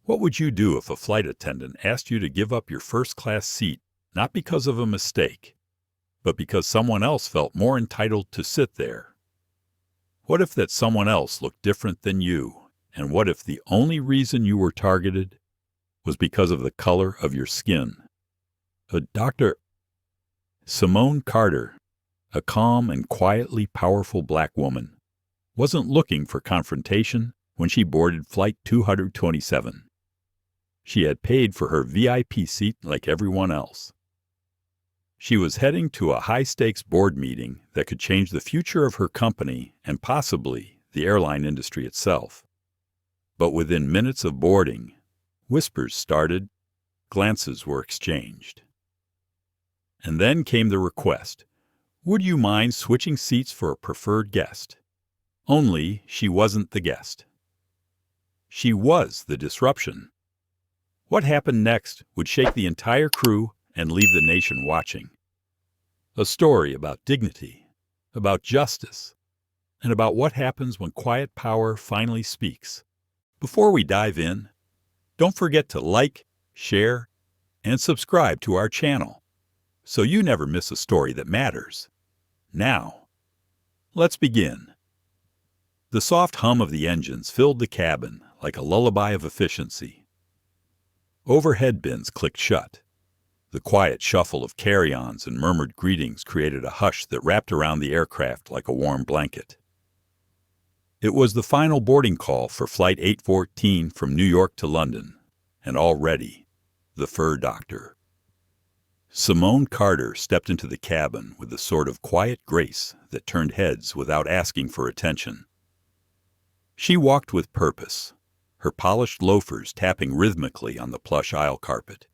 What would you do if a flight attendant asked you to give up your first-class seat, not because of a mistake, but because someone else felt more entitled to sit there? What if that someone else looked different than you, and what if the only reason you were targeted was because of the color of your skin? Dr. Simone Carter, a calm and quietly powerful black woman, wasn't looking for confrontation when she boarded Flight 227. She had paid for her VIP seat like everyone else. She was heading to a high-stakes board meeting that could change the future of her company and possibly the airline industry itself. But within minutes of boarding, whispers started, glances were exchanged. And then came the request, "Would you mind switching seats for a preferred guest?" Only she wasn't the guest. She was the disruption. What happened next would shake the entire crew and leave the nation watching. A story about dignity, about justice, and about what happens when quiet power finally speaks. Before we dive in, don't forget to like, share, and subscribe to our channel so you never miss a story that matters. Now, let's begin. The soft hum of the engines filled the cabin like a lullaby of efficiency. Overhead bins clicked shut. The quiet shuffle of carry-ons and murmured greetings created a hush that wrapped around the aircraft like a warm blanket. It was the final boarding call for Flight 814 from New York to London, and already, the fur doctor. Simone Carter stepped into the cabin with the sort of quiet grace that turned heads without asking for attention. She walked with purpose, her polished loafers tapping rhythmically on the plush aisle carpet.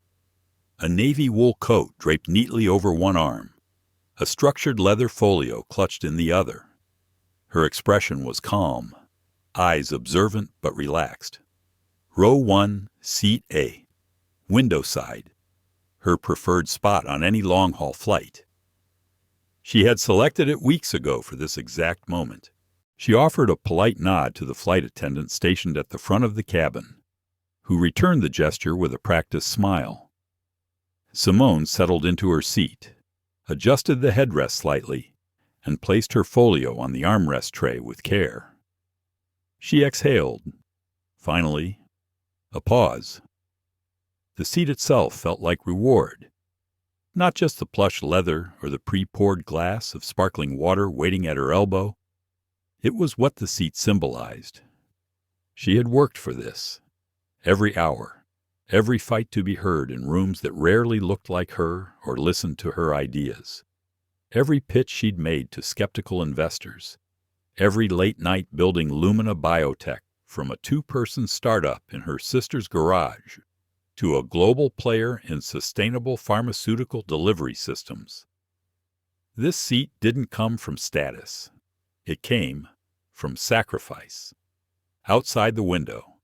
A navy wool coat draped neatly over one arm, a structured leather folio clutched in the other. Her expression was calm, eyes observant but relaxed. Row 1, Seat A, window side, her preferred spot on any long-haul flight. She had selected it weeks ago for this exact moment. She offered a polite nod to the flight attendant stationed at the front of the cabin, who returned the gesture with a practiced smile. Simone settled into her seat, adjusted the headrest slightly, and placed her folio on the armrest tray with care. She exhaled. Finally, a pause. The seat itself felt like reward. Not just the plush leather or the pre-poured glass of sparkling water waiting at her elbow. It was what the seat symbolized. She had worked for this. Every hour, every fight to be heard in rooms that rarely looked like her or listened to her ideas. Every pitch she'd made to skeptical investors. Every late night building Lumina Biotech from a 2-person startup in her sister's garage to a global player in sustainable pharmaceutical delivery systems. This seat didn't come from status. It came from sacrifice. Outside the window,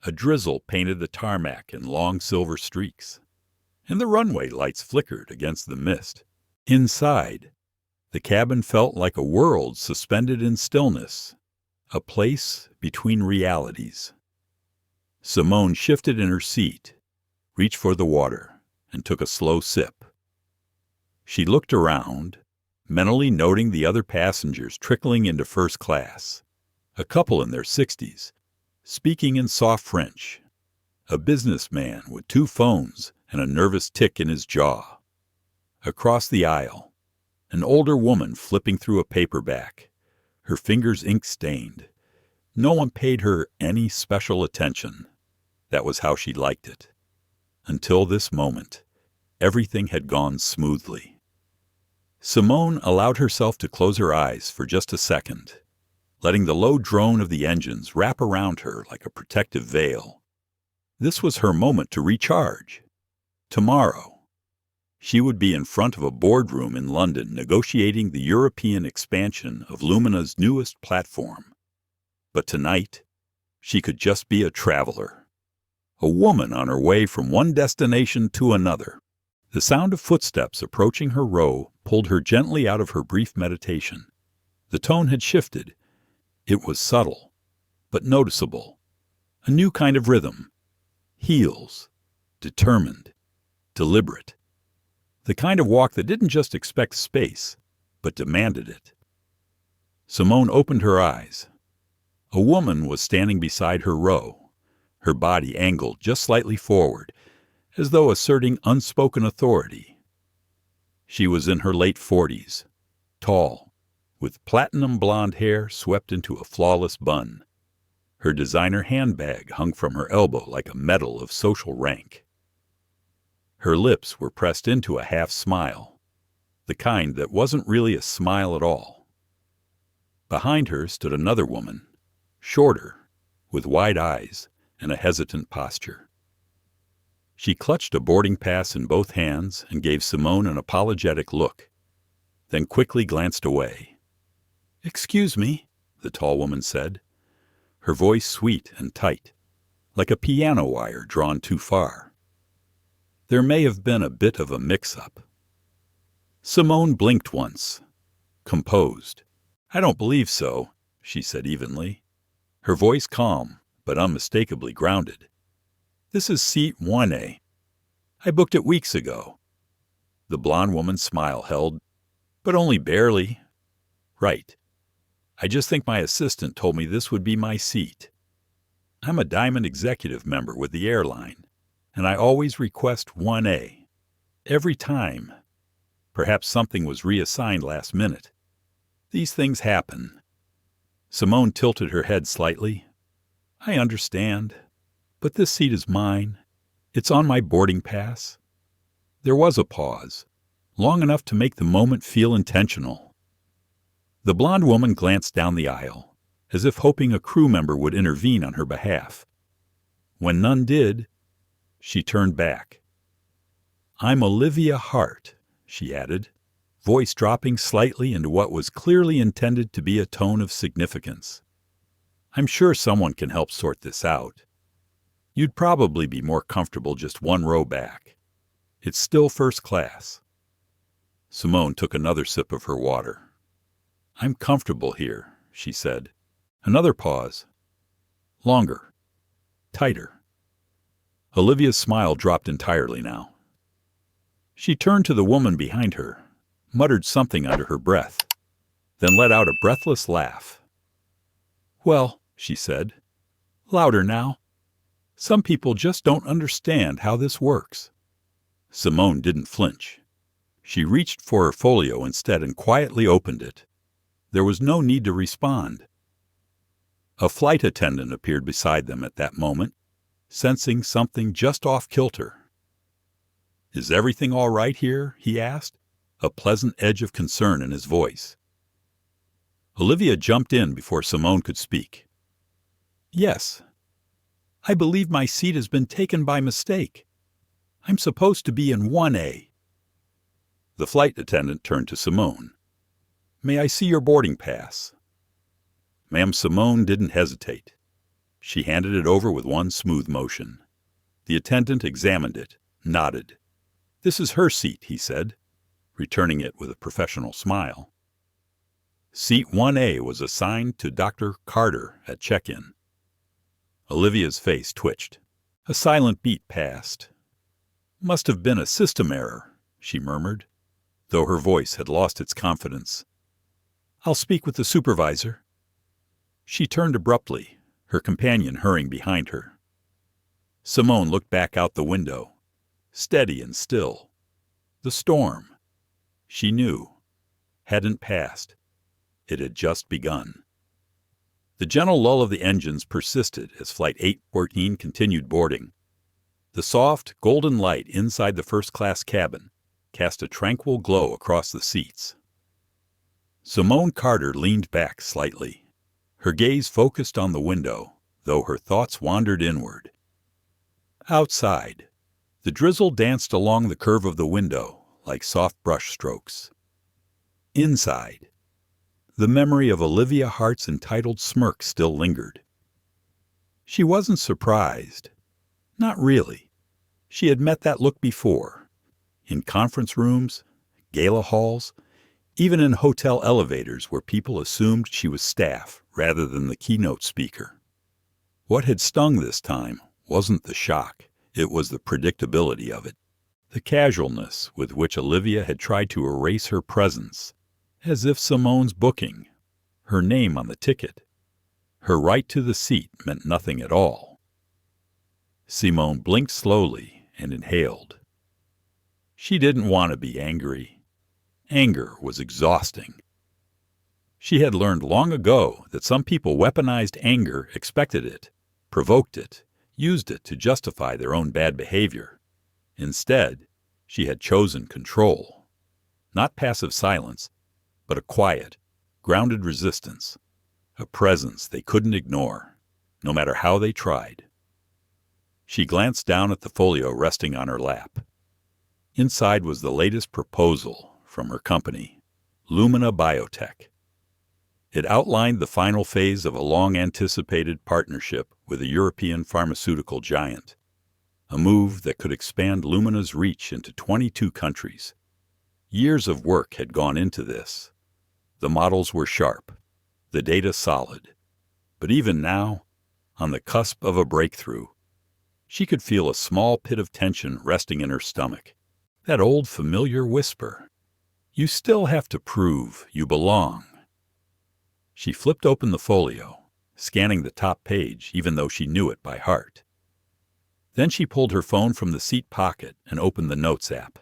a drizzle painted the tarmac in long silver streaks, and the runway lights flickered against the mist. Inside, the cabin felt like a world suspended in stillness, a place between realities. Simone shifted in her seat, reached for the water, and took a slow sip. She looked around, mentally noting the other passengers trickling into first class, a couple in their 60s, speaking in soft French, a businessman with 2 phones and a nervous tick in his jaw. Across the aisle, an older woman flipping through a paperback, her fingers ink-stained. No one paid her any special attention. That was how she liked it. Until this moment, everything had gone smoothly. Simone allowed herself to close her eyes for just a second, letting the low drone of the engines wrap around her like a protective veil. This was her moment to recharge. Tomorrow, she would be in front of a boardroom in London negotiating the European expansion of Lumina's newest platform. But tonight, she could just be a traveler, a woman on her way from one destination to another. The sound of footsteps approaching her row pulled her gently out of her brief meditation. The tone had shifted. It was subtle, but noticeable. A new kind of rhythm, Heels. Determined. Deliberate. The kind of walk that didn't just expect space, but demanded it. Simone opened her eyes. A woman was standing beside her row, her body angled just slightly forward, as though asserting unspoken authority. She was in her late 40s, tall, with platinum blonde hair swept into a flawless bun. Her designer handbag hung from her elbow like a medal of social rank. Her lips were pressed into a half smile, the kind that wasn't really a smile at all. Behind her stood another woman, shorter, with wide eyes and a hesitant posture. She clutched a boarding pass in both hands and gave Simone an apologetic look, then quickly glanced away. "Excuse me," the tall woman said, her voice sweet and tight, like a piano wire drawn too far. There may have been a bit of a mix-up. Simone blinked once, composed. "I don't believe so," she said evenly, her voice calm but unmistakably grounded. "This is seat 1A. I booked it weeks ago." The blonde woman's smile held, "But only barely." "Right. I just think my assistant told me this would be my seat. I'm a Diamond executive member with the airline, and I always request 1A. Every time. Perhaps something was reassigned last minute. These things happen." Simone tilted her head slightly. "I understand. But this seat is mine. It's on my boarding pass." There was a pause, long enough to make the moment feel intentional. The blonde woman glanced down the aisle, as if hoping a crew member would intervene on her behalf. When none did, she turned back. "I'm Olivia Hart," she added, voice dropping slightly into what was clearly intended to be a tone of significance. "I'm sure someone can help sort this out. You'd probably be more comfortable just one row back. It's still first class." Simone took another sip of her water. "I'm comfortable here," she said. Another pause. Longer. Tighter. Olivia's smile dropped entirely now. She turned to the woman behind her, muttered something under her breath, then let out a breathless laugh. "Well," she said, "louder now. Some people just don't understand how this works." Simone didn't flinch. She reached for her folio instead and quietly opened it. There was no need to respond. A flight attendant appeared beside them at that moment, sensing something just off kilter. "Is everything all right here?" he asked, a pleasant edge of concern in his voice. Olivia jumped in before Simone could speak. "Yes. I believe my seat has been taken by mistake. I'm supposed to be in 1A. The flight attendant turned to Simone. "May I see your boarding pass?" Ma'am Simone didn't hesitate. She handed it over with one smooth motion. The attendant examined it, nodded. "This is her seat," he said, returning it with a professional smile. Seat 1A was assigned to Dr. Carter at check-in. Olivia's face twitched. A silent beat passed. "Must have been a system error," she murmured, though her voice had lost its confidence. "I'll speak with the supervisor." She turned abruptly, her companion hurrying behind her. Simone looked back out the window, steady and still. The storm, she knew, hadn't passed. It had just begun. The gentle lull of the engines persisted as Flight 814 continued boarding. The soft, golden light inside the first-class cabin cast a tranquil glow across the seats. Simone Carter leaned back slightly, her gaze focused on the window, though her thoughts wandered inward. Outside, the drizzle danced along the curve of the window like soft brush strokes. Inside, the memory of Olivia Hart's entitled smirk still lingered. She wasn't surprised. Not really. She had met that look before. In conference rooms, gala halls, even in hotel elevators where people assumed she was staff rather than the keynote speaker. What had stung this time wasn't the shock. It was the predictability of it, the casualness with which Olivia had tried to erase her presence, as if Simone's booking, her name on the ticket, her right to the seat meant nothing at all. Simone blinked slowly and inhaled. She didn't want to be angry. Anger was exhausting. She had learned long ago that some people weaponized anger, expected it, provoked it, used it to justify their own bad behavior. Instead, she had chosen control. Not passive silence, but a quiet, grounded resistance, a presence they couldn't ignore, no matter how they tried. She glanced down at the folio resting on her lap. Inside was the latest proposal from her company, Lumina Biotech. It outlined the final phase of a long-anticipated partnership with a European pharmaceutical giant, a move that could expand Lumina's reach into 22 countries. Years of work had gone into this. The models were sharp, the data solid. But even now, on the cusp of a breakthrough, she could feel a small pit of tension resting in her stomach. That old familiar whisper, "You still have to prove you belong." She flipped open the folio, scanning the top page even though she knew it by heart. Then she pulled her phone from the seat pocket and opened the Notes app.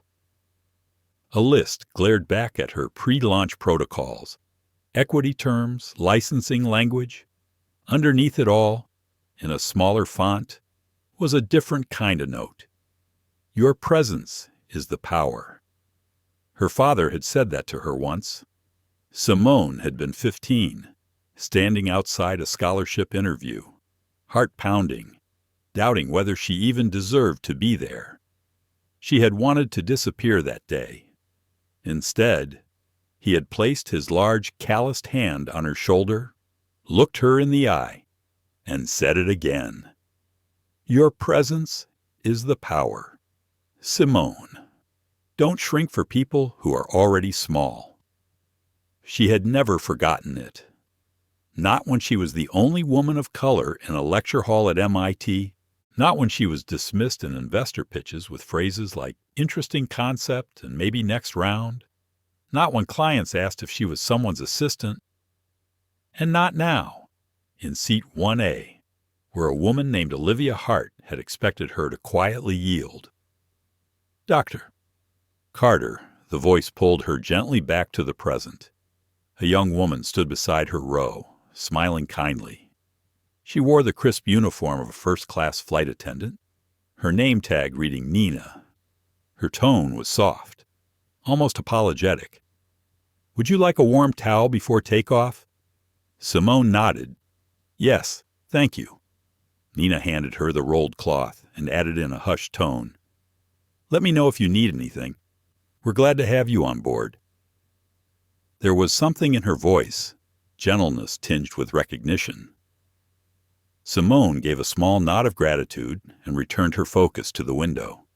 A list glared back at her pre-launch protocols, equity terms, licensing language. Underneath it all, in a smaller font, was a different kind of note. Your presence is the power. Her father had said that to her once. Simone had been 15, standing outside a scholarship interview, heart pounding, doubting whether she even deserved to be there. She had wanted to disappear that day. Instead, he had placed his large, calloused hand on her shoulder, looked her in the eye, and said it again. Your presence is the power. Simone, don't shrink for people who are already small. She had never forgotten it. Not when she was the only woman of color in a lecture hall at MIT, not when she was dismissed in investor pitches with phrases like interesting concept and maybe next round, not when clients asked if she was someone's assistant, and not now, in seat 1A, where a woman named Olivia Hart had expected her to quietly yield. Dr. Carter, the voice pulled her gently back to the present. A young woman stood beside her row, smiling kindly. She wore the crisp uniform of a first-class flight attendant, her name tag reading Nina. Her tone was soft, almost apologetic. Would you like a warm towel before takeoff? Simone nodded. Yes, thank you. Nina handed her the rolled cloth and added in a hushed tone. Let me know if you need anything. We're glad to have you on board. There was something in her voice, gentleness tinged with recognition. Simone gave a small nod of gratitude and returned her focus to the window.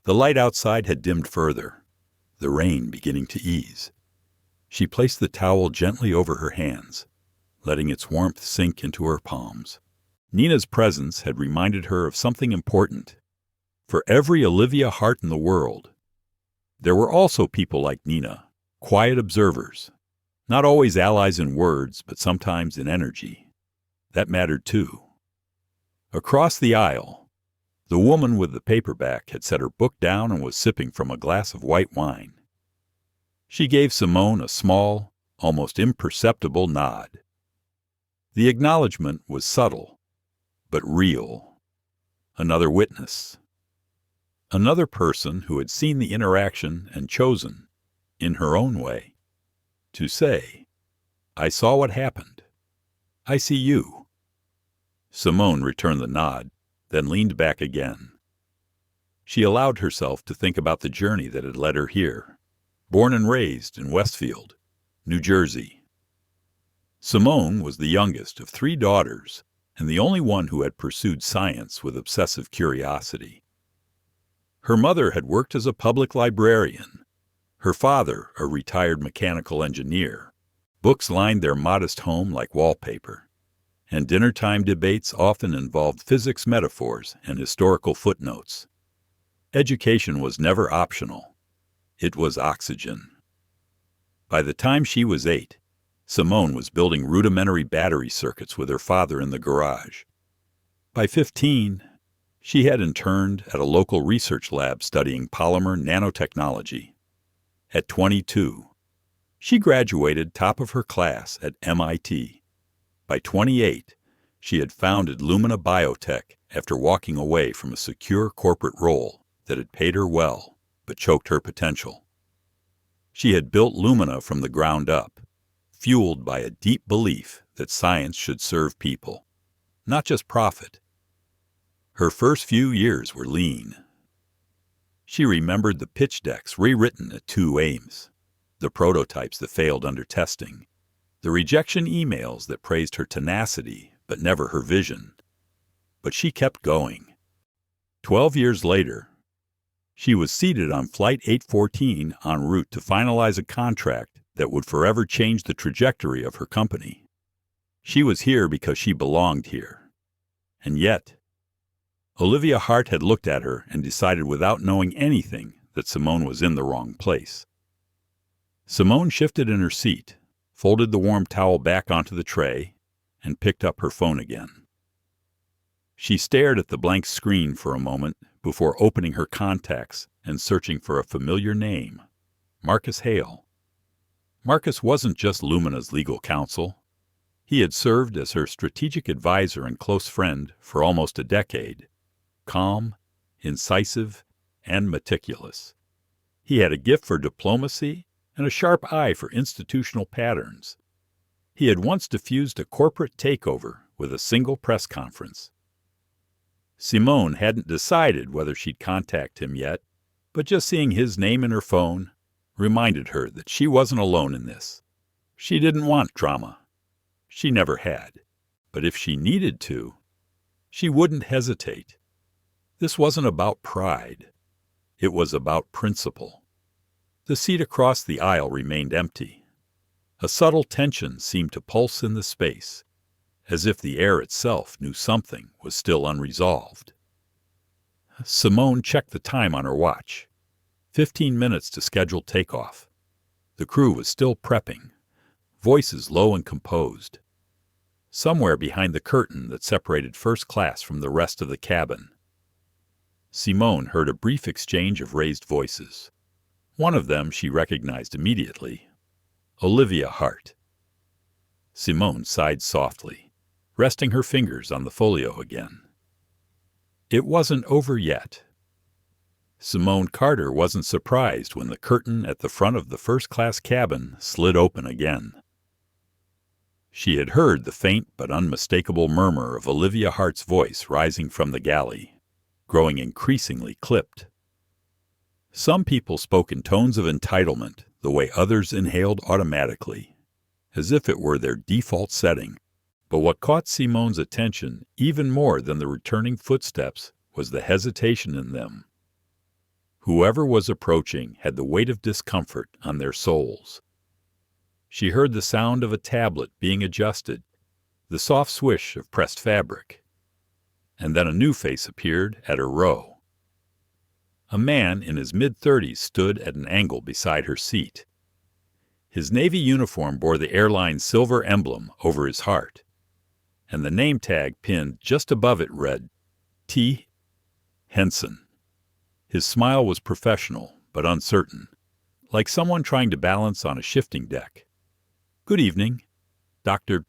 The light outside had dimmed further, the rain beginning to ease. She placed the towel gently over her hands, letting its warmth sink into her palms. Nina's presence had reminded her of something important. For every Olivia Hart in the world, there were also people like Nina, quiet observers, not always allies in words, but sometimes in energy. That mattered too. Across the aisle, the woman with the paperback had set her book down and was sipping from a glass of white wine. She gave Simone a small, almost imperceptible nod. The acknowledgement was subtle, but real. Another witness. Another person who had seen the interaction and chosen, in her own way, to say, I saw what happened. I see you. Simone returned the nod, then leaned back again. She allowed herself to think about the journey that had led her here, born and raised in Westfield, New Jersey. Simone was the youngest of 3 daughters and the only one who had pursued science with obsessive curiosity. Her mother had worked as a public librarian, her father a retired mechanical engineer. Books lined their modest home like wallpaper, and dinner-time debates often involved physics metaphors and historical footnotes. Education was never optional. It was oxygen. By the time she was 8, Simone was building rudimentary battery circuits with her father in the garage. By 15, she had interned at a local research lab studying polymer nanotechnology. At 22, she graduated top of her class at MIT. By 28, she had founded Lumina Biotech after walking away from a secure corporate role that had paid her well but choked her potential. She had built Lumina from the ground up, fueled by a deep belief that science should serve people, not just profit. Her first few years were lean. She remembered the pitch decks rewritten at 2 Ames, the prototypes that failed under testing, the rejection emails that praised her tenacity but never her vision. But she kept going. 12 years later, she was seated on Flight 814 en route to finalize a contract that would forever change the trajectory of her company. She was here because she belonged here. And yet, Olivia Hart had looked at her and decided without knowing anything that Simone was in the wrong place. Simone shifted in her seat, folded the warm towel back onto the tray, and picked up her phone again. She stared at the blank screen for a moment before opening her contacts and searching for a familiar name, Marcus Hale. Marcus wasn't just Lumina's legal counsel. He had served as her strategic advisor and close friend for almost a decade. Calm, incisive, and meticulous. He had a gift for diplomacy and a sharp eye for institutional patterns. He had once diffused a corporate takeover with a single press conference. Simone hadn't decided whether she'd contact him yet, but just seeing his name in her phone reminded her that she wasn't alone in this. She didn't want drama. She never had. But if she needed to, she wouldn't hesitate. This wasn't about pride. It was about principle. The seat across the aisle remained empty. A subtle tension seemed to pulse in the space, as if the air itself knew something was still unresolved. Simone checked the time on her watch. 15 minutes to scheduled takeoff. The crew was still prepping, voices low and composed. Somewhere behind the curtain that separated first class from the rest of the cabin, Simone heard a brief exchange of raised voices. One of them she recognized immediately, Olivia Hart. Simone sighed softly, resting her fingers on the folio again. It wasn't over yet. Simone Carter wasn't surprised when the curtain at the front of the first-class cabin slid open again. She had heard the faint but unmistakable murmur of Olivia Hart's voice rising from the galley, growing increasingly clipped. Some people spoke in tones of entitlement, the way others inhaled automatically, as if it were their default setting. But what caught Simone's attention even more than the returning footsteps was the hesitation in them. Whoever was approaching had the weight of discomfort on their souls. She heard the sound of a tablet being adjusted, the soft swish of pressed fabric. And then a new face appeared at her row. A man in his mid-30s stood at an angle beside her seat. His Navy uniform bore the airline's silver emblem over his heart, and the name tag pinned just above it read, T. Henson. His smile was professional, but uncertain, like someone trying to balance on a shifting deck. "Good evening, Dr.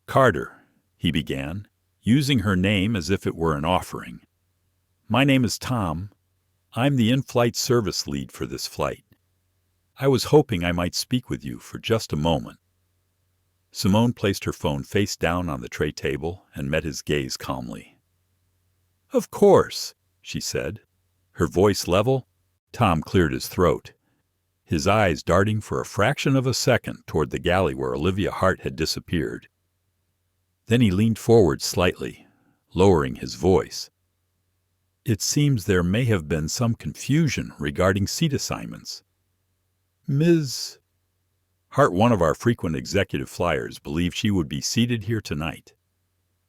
Carter," he began, using her name as if it were an offering. "My name is Tom. I'm the in-flight service lead for this flight. I was hoping I might speak with you for just a moment." Simone placed her phone face down on the tray table and met his gaze calmly. "Of course," she said. Her voice level, Tom cleared his throat, his eyes darting for a fraction of a second toward the galley where Olivia Hart had disappeared. Then he leaned forward slightly, lowering his voice. "It seems there may have been some confusion regarding seat assignments. Ms. Hart, one of our frequent executive flyers, believed she would be seated here tonight.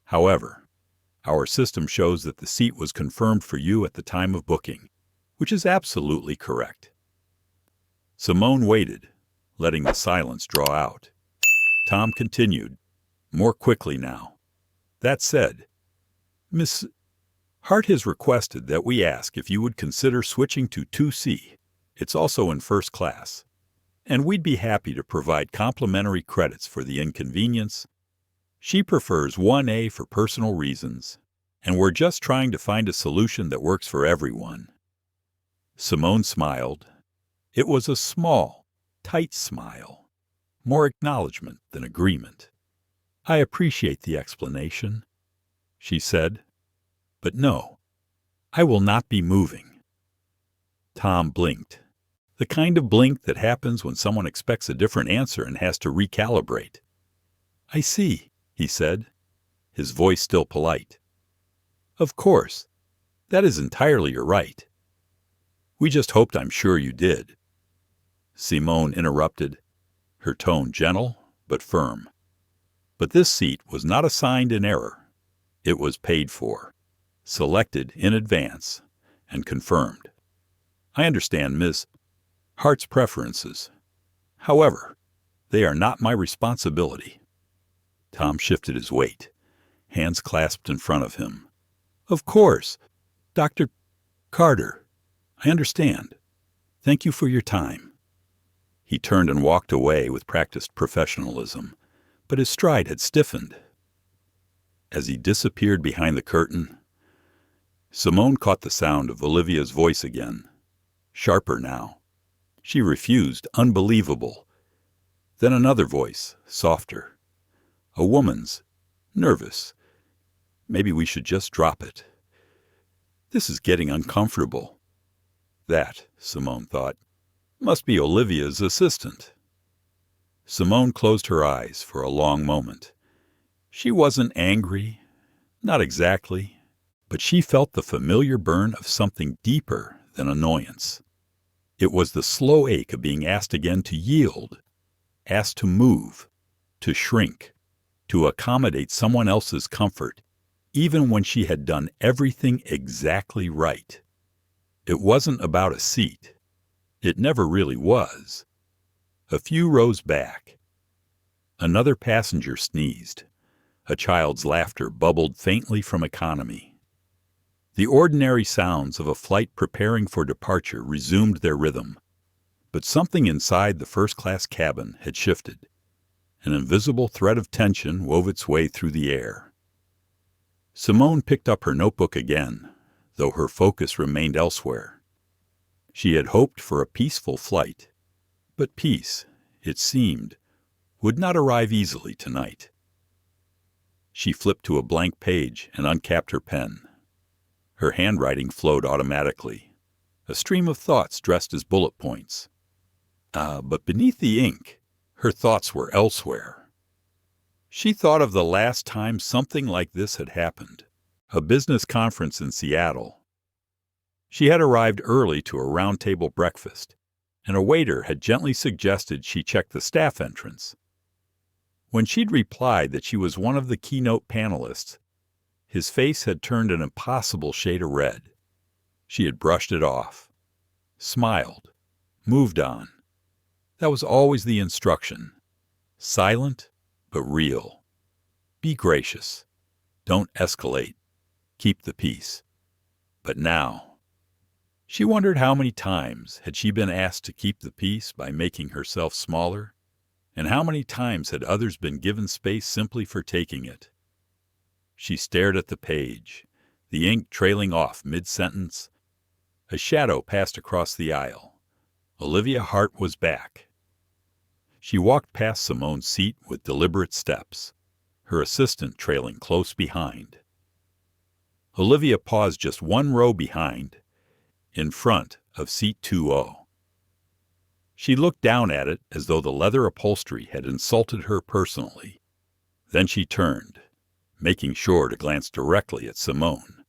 However, our system shows that the seat was confirmed for you at the time of booking, which is absolutely correct." Simone waited, letting the silence draw out. Tom continued, more quickly now. "That said, Miss Hart has requested that we ask if you would consider switching to 2C. It's also in first class. And we'd be happy to provide complimentary credits for the inconvenience. She prefers 1A for personal reasons, and we're just trying to find a solution that works for everyone." Simone smiled. It was a small, tight smile, more acknowledgement than agreement. "I appreciate the explanation," she said, "but no, I will not be moving." Tom blinked, the kind of blink that happens when someone expects a different answer and has to recalibrate. "I see," he said, his voice still polite. "Of course, that is entirely your right. We just hoped I'm sure you did." Simone interrupted, her tone gentle but firm. "But this seat was not assigned in error. It was paid for, selected in advance, and confirmed. I understand Miss Hart's preferences. However, they are not my responsibility." Tom shifted his weight, hands clasped in front of him. "Of course, Dr. Carter. I understand. Thank you for your time." He turned and walked away with practiced professionalism, but his stride had stiffened. As he disappeared behind the curtain, Simone caught the sound of Olivia's voice again, sharper now. She refused, unbelievable. Then another voice, softer. A woman's, nervous. "Maybe we should just drop it. This is getting uncomfortable." That, Simone thought, must be Olivia's assistant. Simone closed her eyes for a long moment. She wasn't angry, not exactly, but she felt the familiar burn of something deeper than annoyance. It was the slow ache of being asked again to yield, asked to move, to shrink, to accommodate someone else's comfort, even when she had done everything exactly right. It wasn't about a seat. It never really was. A few rows back, another passenger sneezed. A child's laughter bubbled faintly from economy. The ordinary sounds of a flight preparing for departure resumed their rhythm, but something inside the first-class cabin had shifted. An invisible thread of tension wove its way through the air. Simone picked up her notebook again, though her focus remained elsewhere. She had hoped for a peaceful flight, but peace, it seemed, would not arrive easily tonight. She flipped to a blank page and uncapped her pen. Her handwriting flowed automatically, a stream of thoughts dressed as bullet points. But beneath the ink, her thoughts were elsewhere. She thought of the last time something like this had happened, a business conference in Seattle. She had arrived early to a round-table breakfast, and a waiter had gently suggested she check the staff entrance. When she'd replied that she was one of the keynote panelists, his face had turned an impossible shade of red. She had brushed it off, smiled, moved on. That was always the instruction. Silent, but real. Be gracious. Don't escalate. Keep the peace. But now, she wondered how many times had she been asked to keep the peace by making herself smaller, and how many times had others been given space simply for taking it. She stared at the page, the ink trailing off mid-sentence. A shadow passed across the aisle. Olivia Hart was back. She walked past Simone's seat with deliberate steps, her assistant trailing close behind. Olivia paused just one row behind, in front of seat 2O. She looked down at it as though the leather upholstery had insulted her personally. Then she turned, making sure to glance directly at Simone.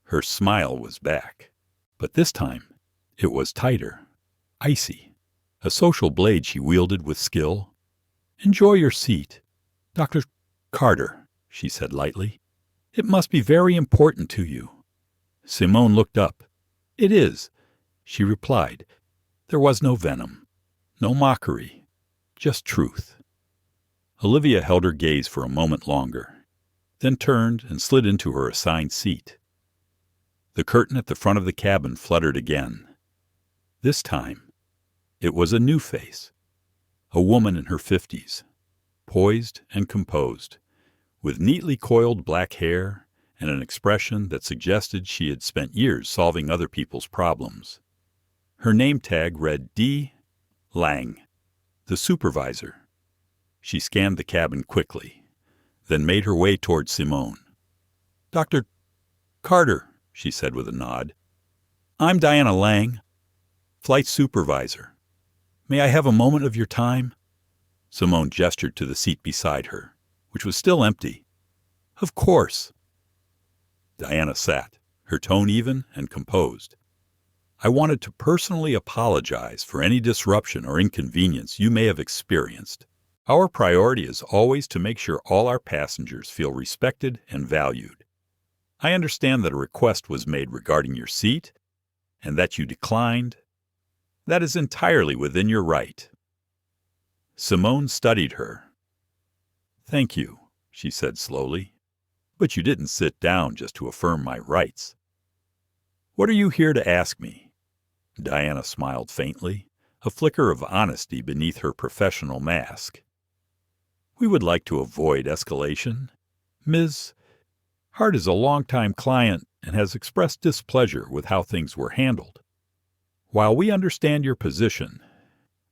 Her smile was back, but this time it was tighter, icy, a social blade she wielded with skill. "Enjoy your seat, Dr. Carter," she said lightly. It must be very important to you. Simone looked up. It is, she replied. There was no venom, no mockery, just truth. Olivia held her gaze for a moment longer, then turned and slid into her assigned seat. The curtain at the front of the cabin fluttered again. This time, it was a new face, a woman in her 50s, poised and composed, with neatly coiled black hair and an expression that suggested she had spent years solving other people's problems. Her name tag read D. Lang, the supervisor. She scanned the cabin quickly, then made her way toward Simone. Dr. Carter, she said with a nod. I'm Diana Lang, flight supervisor. May I have a moment of your time? Simone gestured to the seat beside her, which was still empty. Of course. Diana sat, her tone even and composed. I wanted to personally apologize for any disruption or inconvenience you may have experienced. Our priority is always to make sure all our passengers feel respected and valued. I understand that a request was made regarding your seat, and that you declined. That is entirely within your right. Simone studied her. Thank you, she said slowly, but you didn't sit down just to affirm my rights. What are you here to ask me? Diana smiled faintly, a flicker of honesty beneath her professional mask. We would like to avoid escalation. Ms. Hart is a longtime client and has expressed displeasure with how things were handled. While we understand your position,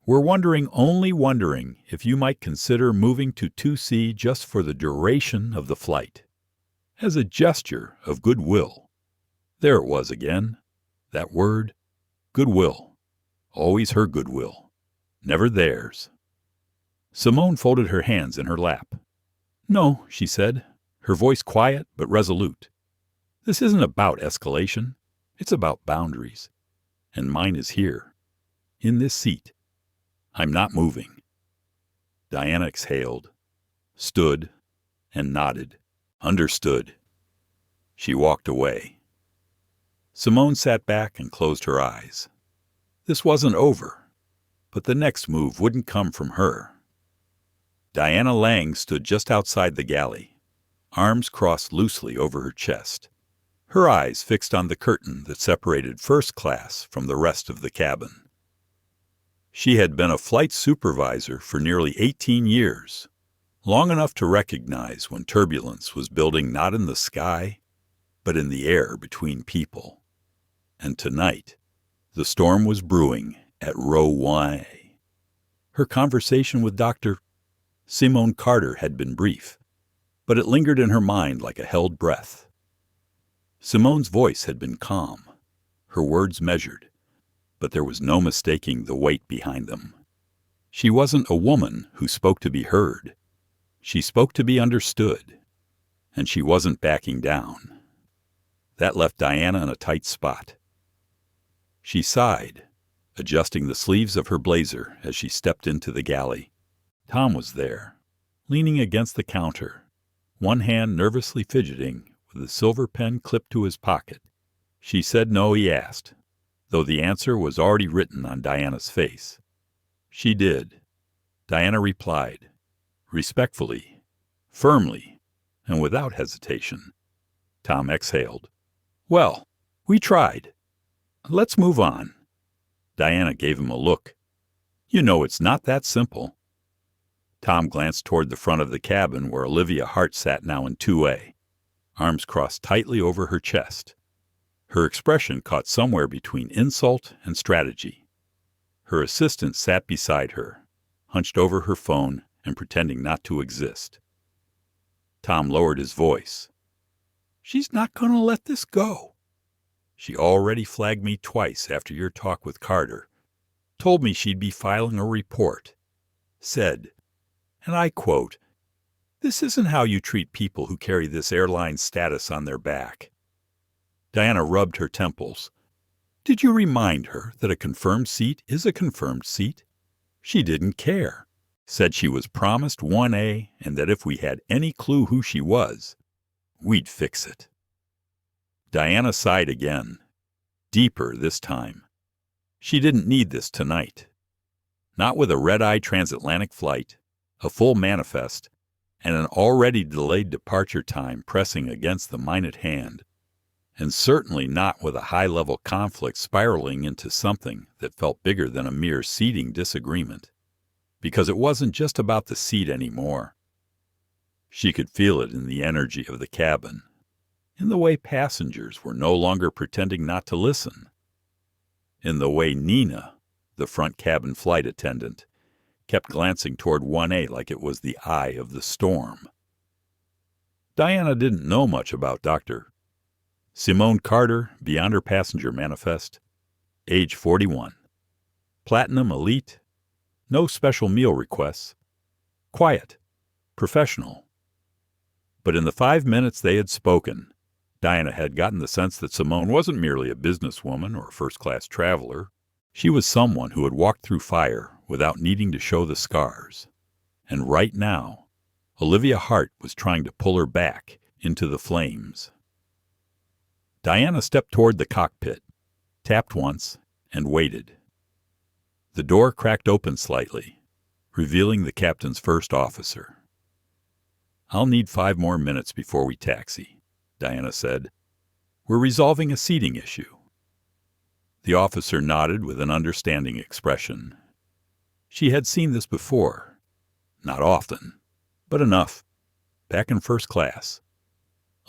we're only wondering if you might consider moving to 2C just for the duration of the flight, as a gesture of goodwill. There it was again, that word, goodwill. Always her goodwill, never theirs. Simone folded her hands in her lap. No, she said, her voice quiet but resolute. This isn't about escalation. It's about boundaries. And mine is here, in this seat. I'm not moving. Diana exhaled, stood, and nodded. Understood. She walked away. Simone sat back and closed her eyes. This wasn't over, but the next move wouldn't come from her. Diana Lang stood just outside the galley, arms crossed loosely over her chest, her eyes fixed on the curtain that separated first class from the rest of the cabin. She had been a flight supervisor for nearly 18 years, long enough to recognize when turbulence was building not in the sky, but in the air between people. And tonight, the storm was brewing at row 1A. Her conversation with Dr. Simone Carter had been brief, but it lingered in her mind like a held breath. Simone's voice had been calm, her words measured, but there was no mistaking the weight behind them. She wasn't a woman who spoke to be heard. She spoke to be understood, and she wasn't backing down. That left Diana in a tight spot. She sighed, adjusting the sleeves of her blazer as she stepped into the galley. Tom was there, leaning against the counter, one hand nervously fidgeting with a silver pen clipped to his pocket. She said no, he asked, though the answer was already written on Diana's face. She did. Diana replied, respectfully, firmly, and without hesitation. Tom exhaled. Well, we tried. Let's move on. Diana gave him a look. You know it's not that simple. Tom glanced toward the front of the cabin where Olivia Hart sat now in 2A, arms crossed tightly over her chest. Her expression caught somewhere between insult and strategy. Her assistant sat beside her, hunched over her phone and pretending not to exist. Tom lowered his voice. She's not going to let this go. She already flagged me twice after your talk with Carter. Told me she'd be filing a report. Said, and I quote, "This isn't how you treat people who carry this airline status on their back." Diana rubbed her temples. Did you remind her that a confirmed seat is a confirmed seat? She didn't care. Said she was promised 1A and that if we had any clue who she was, We'd fix it. Diana sighed again, deeper this time. She didn't need this tonight. Not with a red-eye transatlantic flight, a full manifest, and an already delayed departure time pressing against the mine at hand, and certainly not with a high-level conflict spiraling into something that felt bigger than a mere seating disagreement, because it wasn't just about the seat anymore. She could feel it in the energy of the cabin, in the way passengers were no longer pretending not to listen, in the way Nina, the front cabin flight attendant, kept glancing toward 1A like it was the eye of the storm. Diana didn't know much about Dr. Simone Carter, beyond her passenger manifest, age 41. Platinum elite, no special meal requests, quiet, professional. But in the 5 minutes they had spoken, Diana had gotten the sense that Simone wasn't merely a businesswoman or a first-class traveler. She was someone who had walked through fire without needing to show the scars. And right now, Olivia Hart was trying to pull her back into the flames. Diana stepped toward the cockpit, tapped once, and waited. The door cracked open slightly, revealing the captain's first officer. "I'll need 5 more minutes before we taxi," Diana said. "We're resolving a seating issue." The officer nodded with an understanding expression. She had seen this before. Not often, but enough. Back in first class.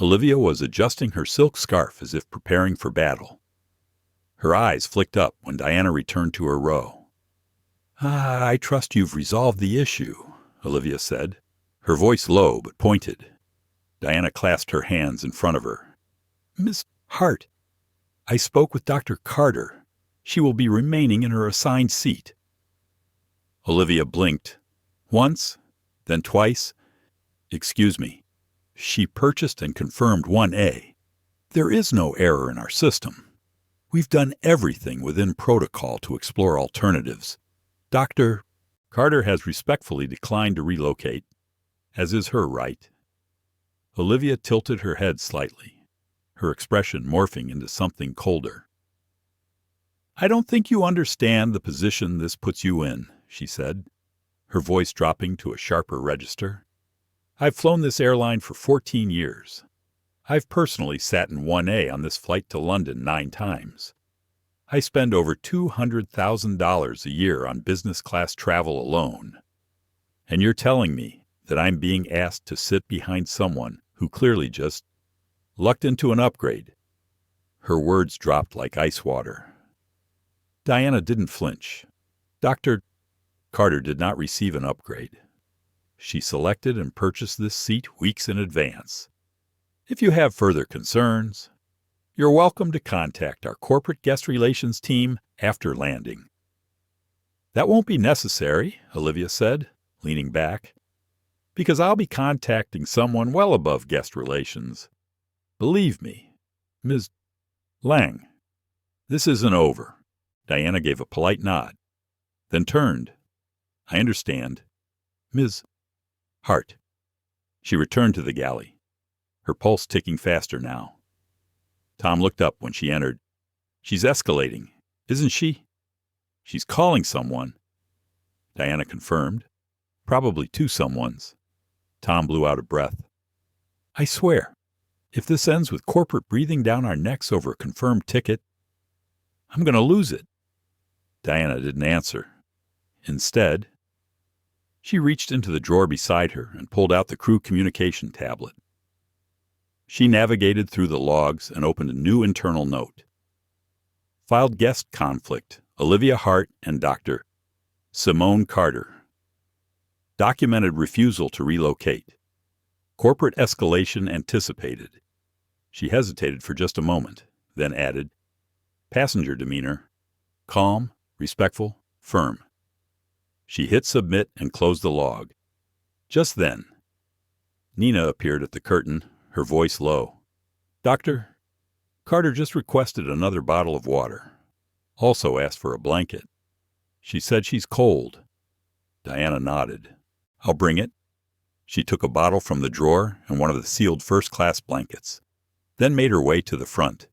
Olivia was adjusting her silk scarf as if preparing for battle. Her eyes flicked up when Diana returned to her row. "I trust you've resolved the issue," Olivia said, her voice low but pointed. Diana clasped her hands in front of her. "Miss Hart, I spoke with Dr. Carter. She will be remaining in her assigned seat." Olivia blinked. Once, then twice. "Excuse me." She purchased and confirmed 1A. "There is no error in our system. We've done everything within protocol to explore alternatives. Dr. Carter has respectfully declined to relocate, as is her right." Olivia tilted her head slightly, her expression morphing into something colder. "I don't think you understand the position this puts you in," she said, her voice dropping to a sharper register. "I've flown this airline for 14 years. I've personally sat in 1A on this flight to London 9 times. I spend over $200,000 a year on business class travel alone. And you're telling me that I'm being asked to sit behind someone who clearly just lucked into an upgrade." Her words dropped like ice water. Diana didn't flinch. Dr. Carter did not receive an upgrade. She selected and purchased this seat weeks in advance. If you have further concerns, you're welcome to contact our corporate guest relations team after landing. "That won't be necessary," Olivia said, leaning back, "because I'll be contacting someone well above guest relations. Believe me, Ms. Lang." "This isn't over." Diana gave a polite nod, then turned. "I understand. Ms. Hart." She returned to the galley, her pulse ticking faster now. Tom looked up when she entered. "She's escalating, isn't she?" "She's calling someone," Diana confirmed. "Probably 2 someones." Tom blew out a breath. "I swear, if this ends with corporate breathing down our necks over a confirmed ticket, I'm going to lose it." Diana didn't answer. Instead, she reached into the drawer beside her and pulled out the crew communication tablet. She navigated through the logs and opened a new internal note. Filed guest conflict, Olivia Hart and Dr. Simone Carter. Documented refusal to relocate. Corporate escalation anticipated. She hesitated for just a moment, then added, "Passenger demeanor, calm, respectful, firm." She hit submit and closed the log. Just then, Nina appeared at the curtain, her voice low. "Dr. Carter just requested another bottle of water. Also asked for a blanket. She said she's cold." Diana nodded. "I'll bring it." She took a bottle from the drawer and one of the sealed first-class blankets, then made her way to the front.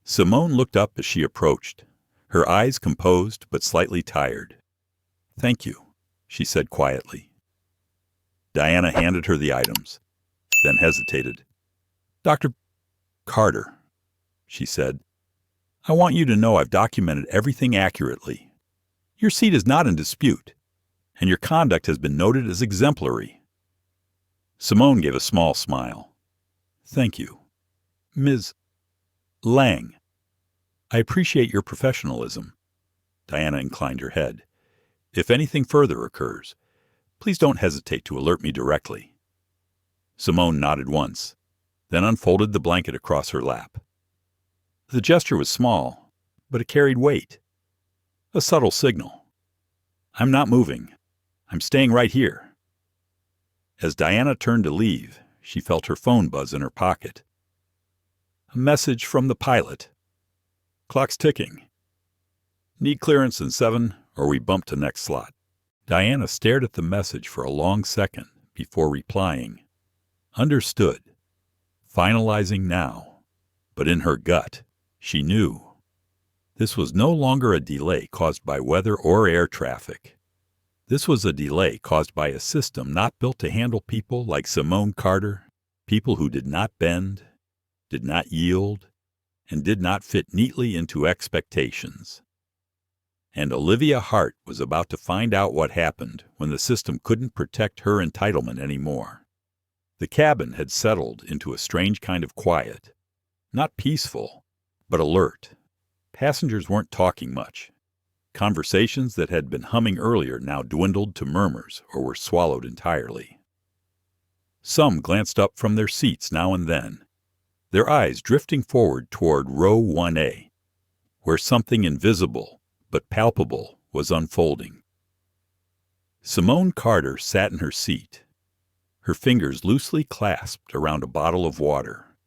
Simone looked up as she approached, her eyes composed but slightly tired. "Thank you," she said quietly. Diana handed her the items, then hesitated. "Dr. Carter," she said, "I want you to know I've documented everything accurately. Your seat is not in dispute, and your conduct has been noted as exemplary." Simone gave a small smile. "Thank you. Ms. Lang, I appreciate your professionalism." Diana inclined her head. "If anything further occurs, please don't hesitate to alert me directly." Simone nodded once, then unfolded the blanket across her lap. The gesture was small, but it carried weight. A subtle signal. "I'm not moving. I'm staying right here." As Diana turned to leave, she felt her phone buzz in her pocket. A message from the pilot. "Clock's ticking. Need clearance in 7 or we bump to next slot." Diana stared at the message for a long second before replying. Understood. Finalizing now. But in her gut, she knew. This was no longer a delay caused by weather or air traffic. This was a delay caused by a system not built to handle people like Simone Carter, people who did not bend, did not yield, and did not fit neatly into expectations. And Olivia Hart was about to find out what happened when the system couldn't protect her entitlement anymore. The cabin had settled into a strange kind of quiet, not peaceful, but alert. Passengers weren't talking much. Conversations that had been humming earlier now dwindled to murmurs or were swallowed entirely. Some glanced up from their seats now and then, their eyes drifting forward toward row 1A, where something invisible but palpable was unfolding. Simone Carter sat in her seat, her fingers loosely clasped around a bottle of water.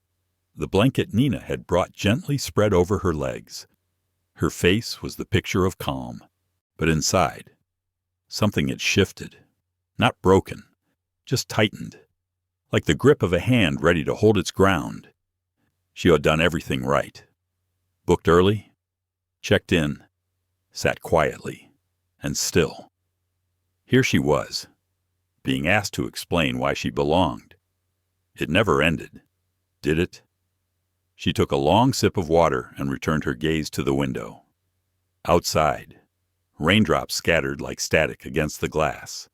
The blanket Nina had brought gently spread over her legs. Her face was the picture of calm, but inside, something had shifted, not broken, just tightened, like the grip of a hand ready to hold its ground. She had done everything right. Booked early, checked in, sat quietly, and still. Here she was, being asked to explain why she belonged. It never ended, did it? She took a long sip of water and returned her gaze to the window. Outside, raindrops scattered like static against the glass.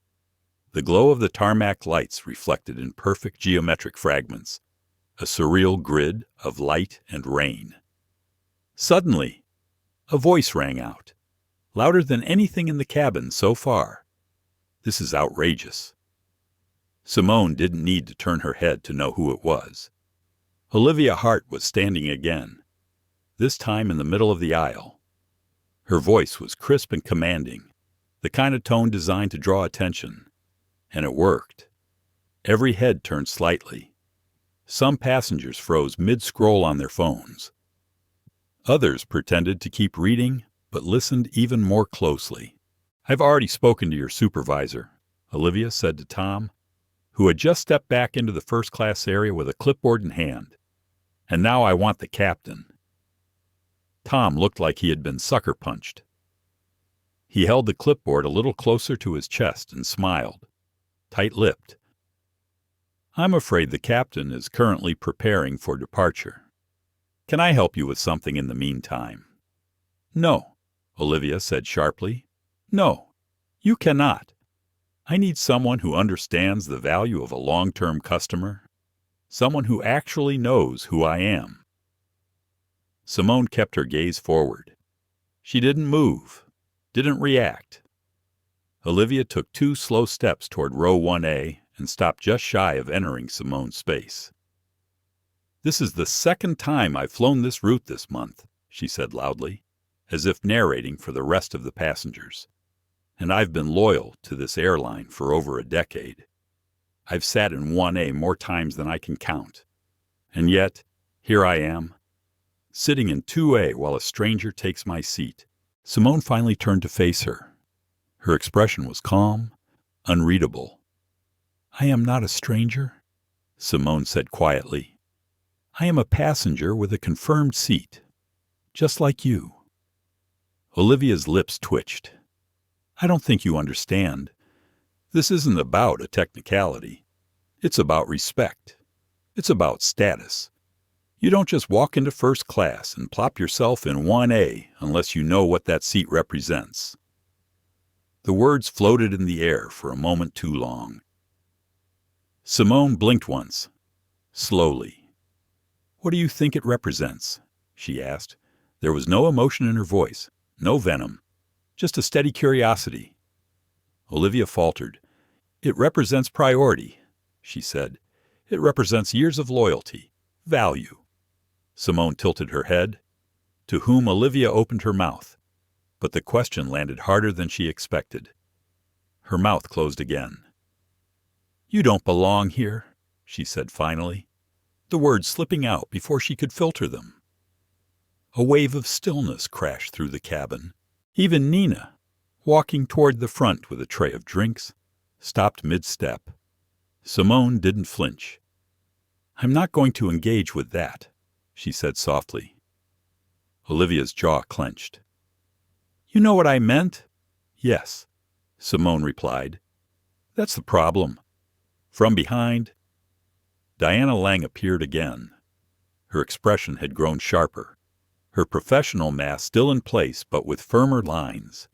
The glow of the tarmac lights reflected in perfect geometric fragments, a surreal grid of light and rain. Suddenly, a voice rang out, louder than anything in the cabin so far. "This is outrageous." Simone didn't need to turn her head to know who it was. Olivia Hart was standing again, this time in the middle of the aisle. Her voice was crisp and commanding, the kind of tone designed to draw attention. And it worked. Every head turned slightly. Some passengers froze mid-scroll on their phones. Others pretended to keep reading, but listened even more closely. "I've already spoken to your supervisor," Olivia said to Tom, who had just stepped back into the first-class area with a clipboard in hand. "And now I want the captain." Tom looked like he had been sucker-punched. He held the clipboard a little closer to his chest and smiled, tight-lipped. "I'm afraid the captain is currently preparing for departure. Can I help you with something in the meantime?" "No," Olivia said sharply. "No, you cannot. I need someone who understands the value of a long-term customer, someone who actually knows who I am." Simone kept her gaze forward. She didn't move, didn't react. Olivia took 2 slow steps toward row 1A and stopped just shy of entering Simone's space. "This is the 2nd time I've flown this route this month," she said loudly, as if narrating for the rest of the passengers. "And I've been loyal to this airline for over a decade. I've sat in 1A more times than I can count. And yet, here I am, sitting in 2A while a stranger takes my seat." Simone finally turned to face her. Her expression was calm, unreadable. I am not a stranger, Simone said quietly. I am a passenger with a confirmed seat, just like you. Olivia's lips twitched. I don't think you understand. This isn't about a technicality. It's about respect. It's about status. You don't just walk into first class and plop yourself in 1A unless you know what that seat represents. The words floated in the air for a moment too long. Simone blinked once, slowly. What do you think it represents? She asked. There was no emotion in her voice, no venom, just a steady curiosity. Olivia faltered. It represents priority, she said. It represents years of loyalty, value. Simone tilted her head, to whom Olivia opened her mouth, but the question landed harder than she expected. Her mouth closed again. You don't belong here, she said finally, the words slipping out before she could filter them. A wave of stillness crashed through the cabin. Even Nina, walking toward the front with a tray of drinks, stopped mid-step. Simone didn't flinch. I'm not going to engage with that, she said softly. Olivia's jaw clenched. You know what I meant? Yes, Simone replied. That's the problem. From behind, Diana Lang appeared again. Her expression had grown sharper, her professional mask still in place but with firmer lines.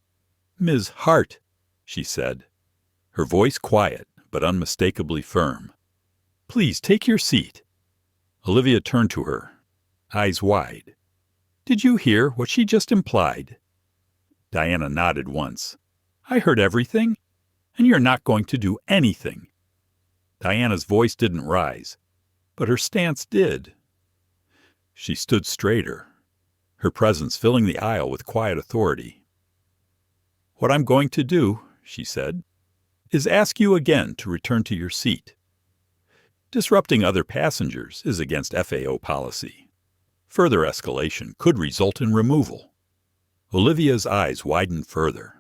Ms. Hart, she said, her voice quiet but unmistakably firm. Please take your seat. Olivia turned to her, eyes wide. Did you hear what she just implied? Diana nodded once. I heard everything, and you're not going to do anything. Diana's voice didn't rise, but her stance did. She stood straighter, her presence filling the aisle with quiet authority. What I'm going to do, she said, is ask you again to return to your seat. Disrupting other passengers is against FAO policy. Further escalation could result in removal. Olivia's eyes widened further,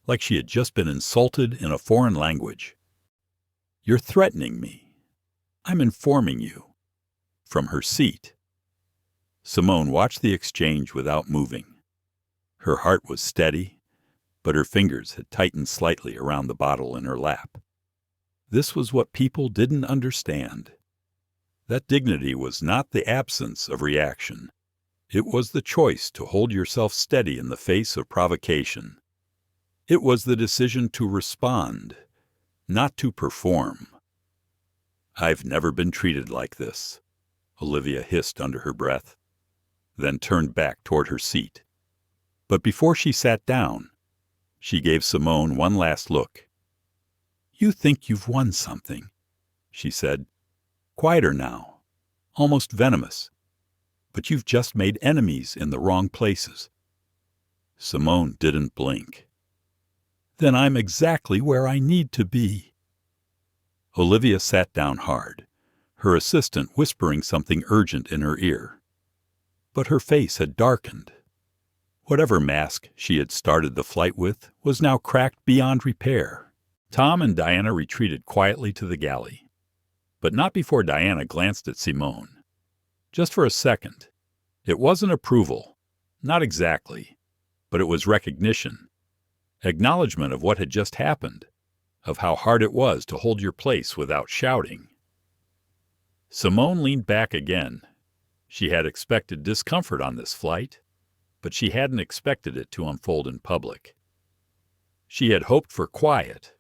like she had just been insulted in a foreign language. You're threatening me. I'm informing you. From her seat. Simone watched the exchange without moving. Her heart was steady, but her fingers had tightened slightly around the bottle in her lap. This was what people didn't understand. That dignity was not the absence of reaction. It was the choice to hold yourself steady in the face of provocation. It was the decision to respond, not to perform. I've never been treated like this, Olivia hissed under her breath, then turned back toward her seat. But before she sat down, she gave Simone one last look. You think you've won something, she said, quieter now, almost venomous. But you've just made enemies in the wrong places. Simone didn't blink. Then I'm exactly where I need to be. Olivia sat down hard, her assistant whispering something urgent in her ear. But her face had darkened. Whatever mask she had started the flight with was now cracked beyond repair. Tom and Diana retreated quietly to the galley, but not before Diana glanced at Simone. Just for a second. It wasn't approval, not exactly, but it was recognition, acknowledgement of what had just happened, of how hard it was to hold your place without shouting. Simone leaned back again. She had expected discomfort on this flight, but she hadn't expected it to unfold in public. She had hoped for quiet,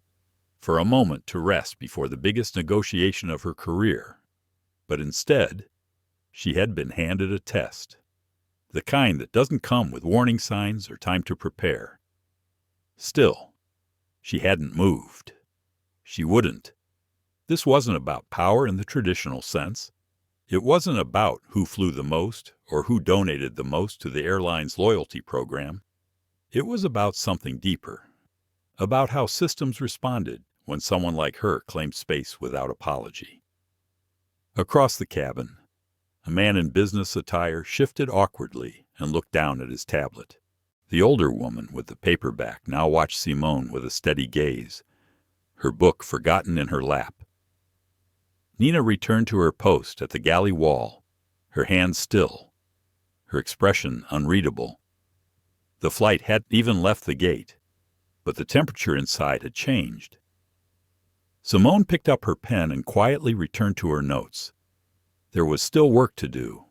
for a moment to rest before the biggest negotiation of her career, but instead, she had been handed a test, the kind that doesn't come with warning signs or time to prepare. Still, she hadn't moved. She wouldn't. This wasn't about power in the traditional sense. It wasn't about who flew the most or who donated the most to the airline's loyalty program. It was about something deeper, about how systems responded when someone like her claimed space without apology. Across the cabin, a man in business attire shifted awkwardly and looked down at his tablet. The older woman with the paperback now watched Simone with a steady gaze, her book forgotten in her lap. Nina returned to her post at the galley wall, her hands still, her expression unreadable. The flight hadn't even left the gate, but the temperature inside had changed. Simone picked up her pen and quietly returned to her notes. There was still work to do.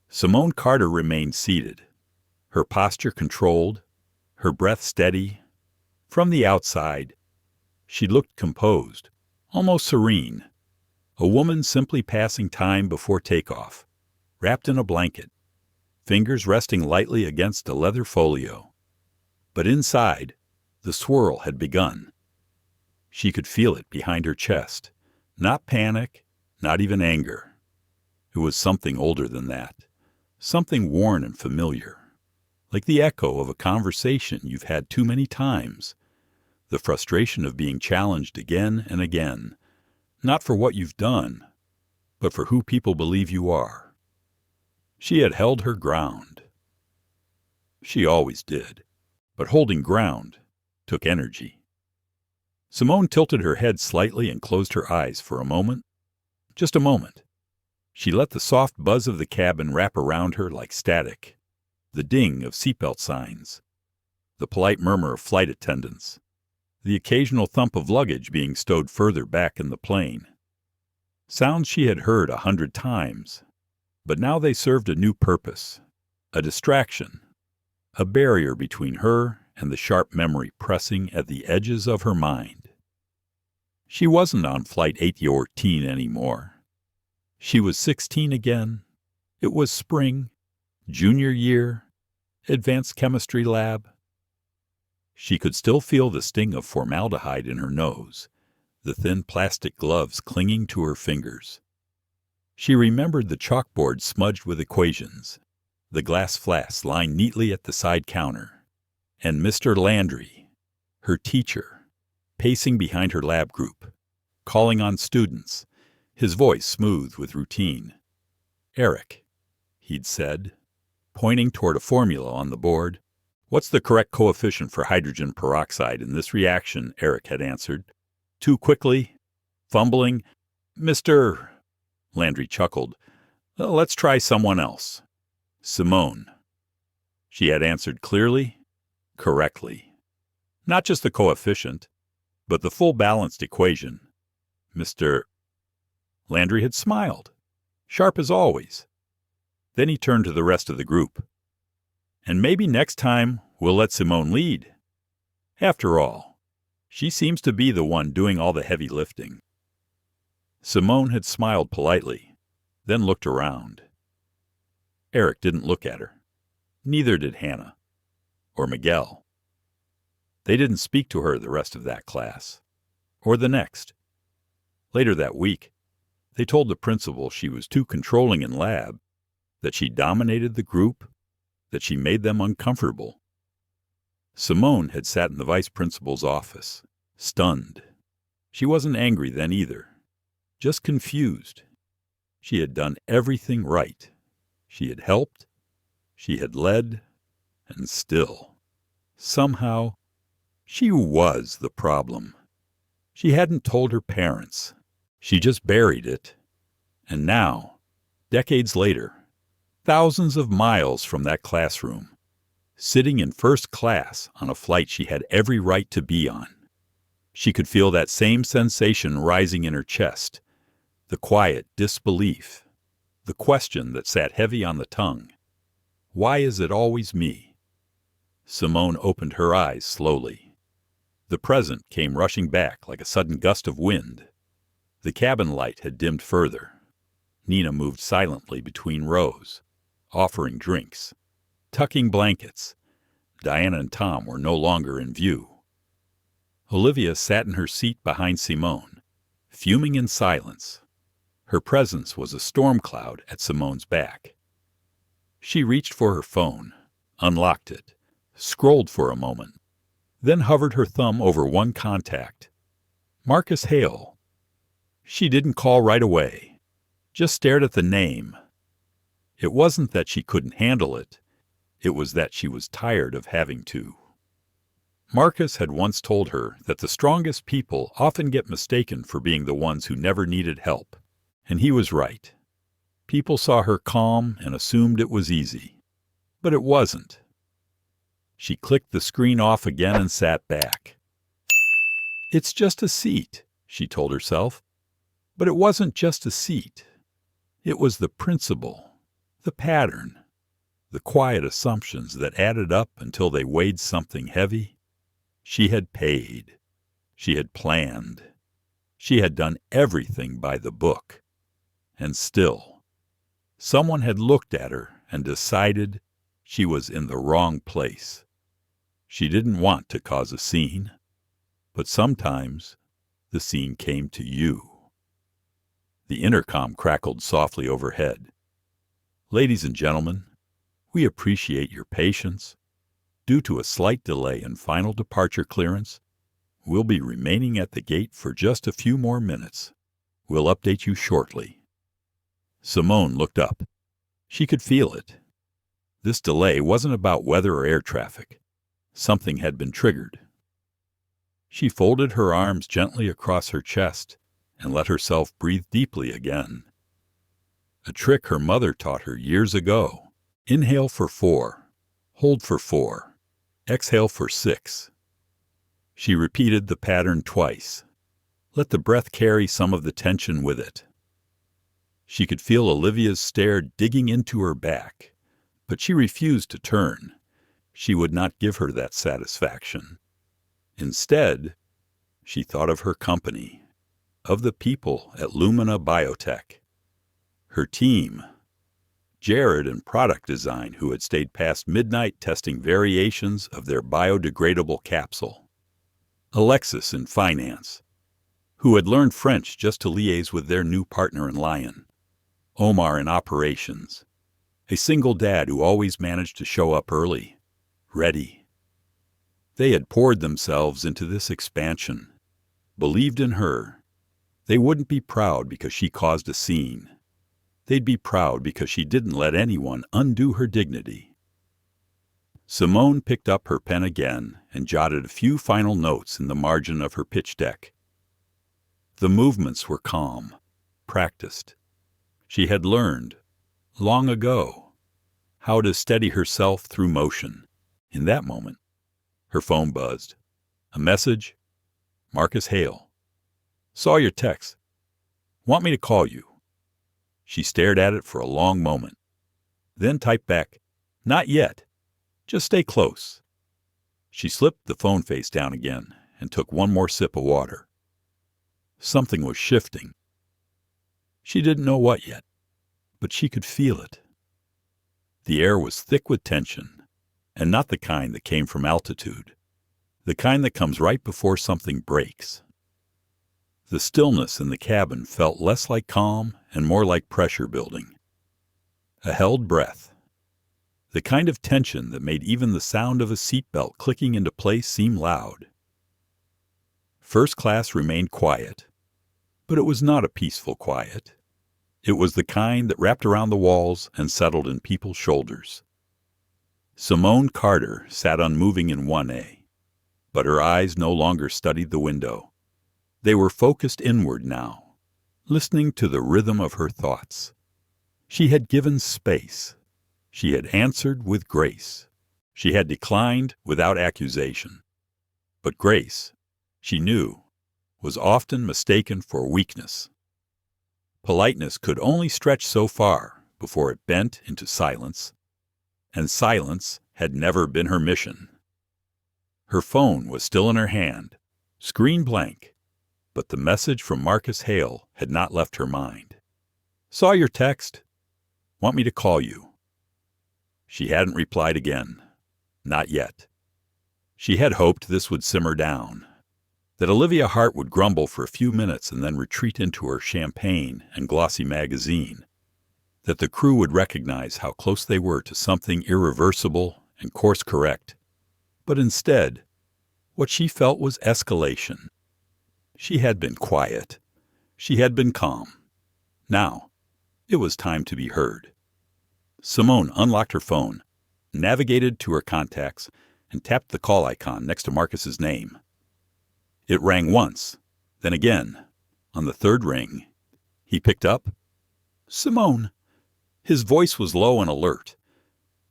Simone Carter remained seated, her posture controlled, her breath steady. From the outside, she looked composed, almost serene, a woman simply passing time before takeoff, wrapped in a blanket, fingers resting lightly against a leather folio. But inside, the swirl had begun. She could feel it behind her chest, not panic, not even anger. It was something older than that, something worn and familiar, like the echo of a conversation you've had too many times, the frustration of being challenged again and again, not for what you've done, but for who people believe you are. She had held her ground. She always did, but holding ground took energy. Simone tilted her head slightly and closed her eyes for a moment. Just a moment. She let the soft buzz of the cabin wrap around her like static, the ding of seatbelt signs, the polite murmur of flight attendants, the occasional thump of luggage being stowed further back in the plane. Sounds she had heard 100 times, but now they served a new purpose, a distraction, a barrier between her and the sharp memory pressing at the edges of her mind. She wasn't on Flight 814 anymore. She was 16 again. It was spring, junior year, advanced chemistry lab. She could still feel the sting of formaldehyde in her nose, the thin plastic gloves clinging to her fingers. She remembered the chalkboard smudged with equations, the glass flasks lined neatly at the side counter, and Mr. Landry, her teacher, pacing behind her lab group, calling on students, his voice smooth with routine. "Eric," he'd said, pointing toward a formula on the board. "What's the correct coefficient for hydrogen peroxide in this reaction?" Eric had answered. Too quickly, fumbling. "Mr. Landry chuckled. "Let's try someone else." "Simone." She had answered clearly, correctly. Not just the coefficient, but the full balanced equation. Mr. Landry had smiled, sharp as always. Then he turned to the rest of the group. "And maybe next time we'll let Simone lead. After all, she seems to be the one doing all the heavy lifting." Simone had smiled politely, then looked around. Eric didn't look at her. Neither did Hannah or Miguel. They didn't speak to her the rest of that class, or the next. Later that week, they told the principal she was too controlling in lab, that she dominated the group, that she made them uncomfortable. Simone had sat in the vice principal's office, stunned. She wasn't angry then either, just confused. She had done everything right. She had helped, she had led, and still, somehow, she was the problem. She hadn't told her parents. She just buried it. And now, decades later, thousands of miles from that classroom, sitting in first class on a flight she had every right to be on, she could feel that same sensation rising in her chest, the quiet disbelief, the question that sat heavy on the tongue. Why is it always me? Simone opened her eyes slowly. The present came rushing back like a sudden gust of wind. The cabin light had dimmed further. Nina moved silently between rows, offering drinks, tucking blankets. Diana and Tom were no longer in view. Olivia sat in her seat behind Simone, fuming in silence. Her presence was a storm cloud at Simone's back. She reached for her phone, unlocked it, scrolled for a moment, then hovered her thumb over one contact. Marcus Hale. She didn't call right away, just stared at the name. It wasn't that she couldn't handle it. It was that she was tired of having to. Marcus had once told her that the strongest people often get mistaken for being the ones who never needed help, and he was right. People saw her calm and assumed it was easy, but it wasn't. She clicked the screen off again and sat back. It's just a seat, she told herself. But it wasn't just a seat. It was the principle, the pattern, the quiet assumptions that added up until they weighed something heavy. She had paid. She had planned. She had done everything by the book. And still, someone had looked at her and decided she was in the wrong place. She didn't want to cause a scene, but sometimes the scene came to you. The intercom crackled softly overhead. Ladies and gentlemen, we appreciate your patience. Due to a slight delay in final departure clearance, we'll be remaining at the gate for just a few more minutes. We'll update you shortly. Simone looked up. She could feel it. This delay wasn't about weather or air traffic. Something had been triggered. She folded her arms gently across her chest and let herself breathe deeply again. A trick her mother taught her years ago. Inhale for 4, hold for 4, exhale for 6. She repeated the pattern twice. Let the breath carry some of the tension with it. She could feel Olivia's stare digging into her back, but she refused to turn. She would not give her that satisfaction. Instead, she thought of her company, of the people at Lumina Biotech, her team, Jared in product design, who had stayed past midnight testing variations of their biodegradable capsule, Alexis in finance, who had learned French just to liaise with their new partner in Lyon, Omar in operations, a single dad who always managed to show up early, ready. They had poured themselves into this expansion, believed in her. They wouldn't be proud because she caused a scene. They'd be proud because she didn't let anyone undo her dignity. Simone picked up her pen again and jotted a few final notes in the margin of her pitch deck. The movements were calm, practiced. She had learned, long ago, how to steady herself through motion. In that moment, her phone buzzed. A message? Marcus Hale. Saw your text. Want me to call you? She stared at it for a long moment, then typed back, Not yet. Just stay close. She slipped the phone face down again and took one more sip of water. Something was shifting. She didn't know what yet, but she could feel it. The air was thick with tension, and not the kind that came from altitude, the kind that comes right before something breaks. The stillness in the cabin felt less like calm and more like pressure building. A held breath. The kind of tension that made even the sound of a seatbelt clicking into place seem loud. First class remained quiet, but it was not a peaceful quiet. It was the kind that wrapped around the walls and settled in people's shoulders. Simone Carter sat unmoving in 1A, but her eyes no longer studied the window. They were focused inward now, listening to the rhythm of her thoughts. She had given space. She had answered with grace. She had declined without accusation. But grace, she knew, was often mistaken for weakness. Politeness could only stretch so far before it bent into silence, and silence had never been her mission. Her phone was still in her hand, screen blank, but the message from Marcus Hale had not left her mind. Saw your text. Want me to call you? She hadn't replied again. Not yet. She had hoped this would simmer down, that Olivia Hart would grumble for a few minutes and then retreat into her champagne and glossy magazine, that the crew would recognize how close they were to something irreversible and course-correct. But instead, what she felt was escalation. She had been quiet. She had been calm. Now, it was time to be heard. Simone unlocked her phone, navigated to her contacts, and tapped the call icon next to Marcus's name. It rang once, then again. On the third ring, he picked up. "Simone." His voice was low and alert,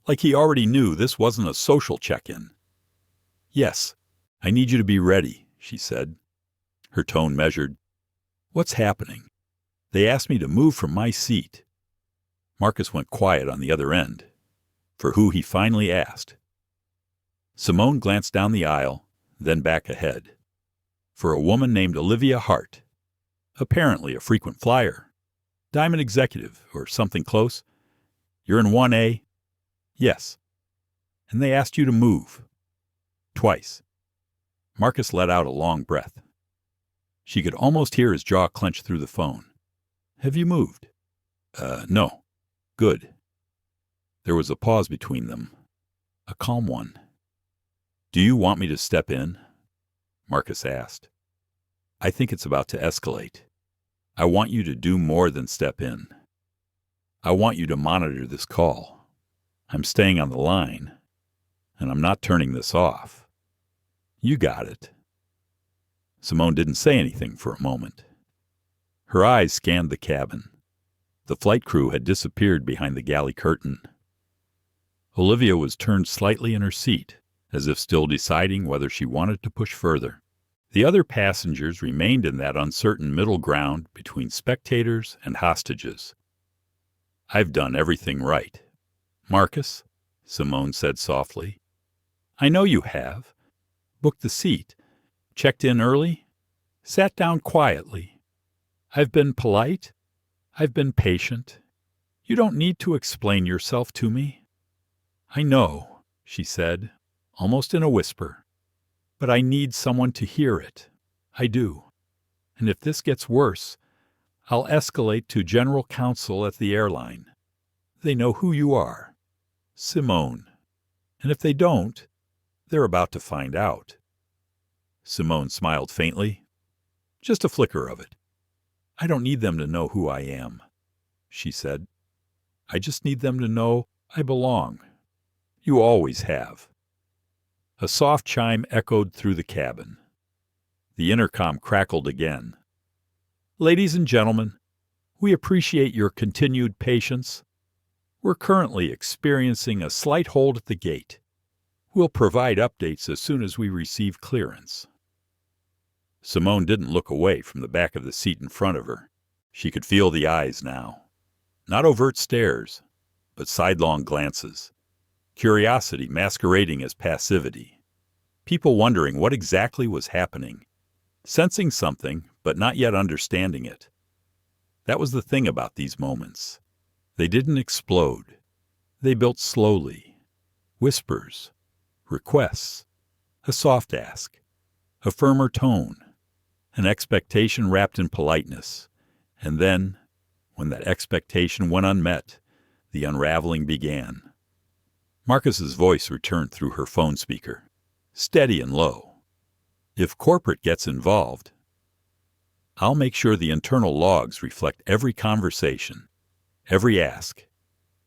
like he already knew this wasn't a social check-in. "Yes, I need you to be ready," she said, her tone measured. "What's happening?" "They asked me to move from my seat." Marcus went quiet on the other end. For who, he finally asked. Simone glanced down the aisle, then back ahead. For a woman named Olivia Hart, apparently a frequent flyer, Diamond Executive, or something close. "You're in 1A? "Yes." "And they asked you to move." "Twice." Marcus let out a long breath. She could almost hear his jaw clench through the phone. "Have you moved?" No." "Good." There was a pause between them, a calm one. "Do you want me to step in?" Marcus asked. "I think it's about to escalate. I want you to do more than step in. I want you to monitor this call. I'm staying on the line, and I'm not turning this off." "You got it." Simone didn't say anything for a moment. Her eyes scanned the cabin. The flight crew had disappeared behind the galley curtain. Olivia was turned slightly in her seat, as if still deciding whether she wanted to push further. The other passengers remained in that uncertain middle ground between spectators and hostages. "I've done everything right." "Marcus," Simone said softly, "I know you have. Booked the seat, checked in early, sat down quietly. I've been polite. I've been patient. You don't need to explain yourself to me." "I know," she said, almost in a whisper, "but I need someone to hear it. I do. And if this gets worse, I'll escalate to general counsel at the airline. They know who you are. Simone. And if they don't, they're about to find out." Simone smiled faintly. "Just a flicker of it. I don't need them to know who I am," she said. "I just need them to know I belong. You always have." A soft chime echoed through the cabin. The intercom crackled again. "Ladies and gentlemen, we appreciate your continued patience. We're currently experiencing a slight hold at the gate. We'll provide updates as soon as we receive clearance." Simone didn't look away from the back of the seat in front of her. She could feel the eyes now. Not overt stares, but sidelong glances. Curiosity masquerading as passivity. People wondering what exactly was happening. Sensing something, but not yet understanding it. That was the thing about these moments. They didn't explode. They built slowly. Whispers. Requests. A soft ask. A firmer tone. An expectation wrapped in politeness. And then, when that expectation went unmet, the unraveling began. Marcus's voice returned through her phone speaker, steady and low. "If corporate gets involved, I'll make sure the internal logs reflect every conversation, every ask,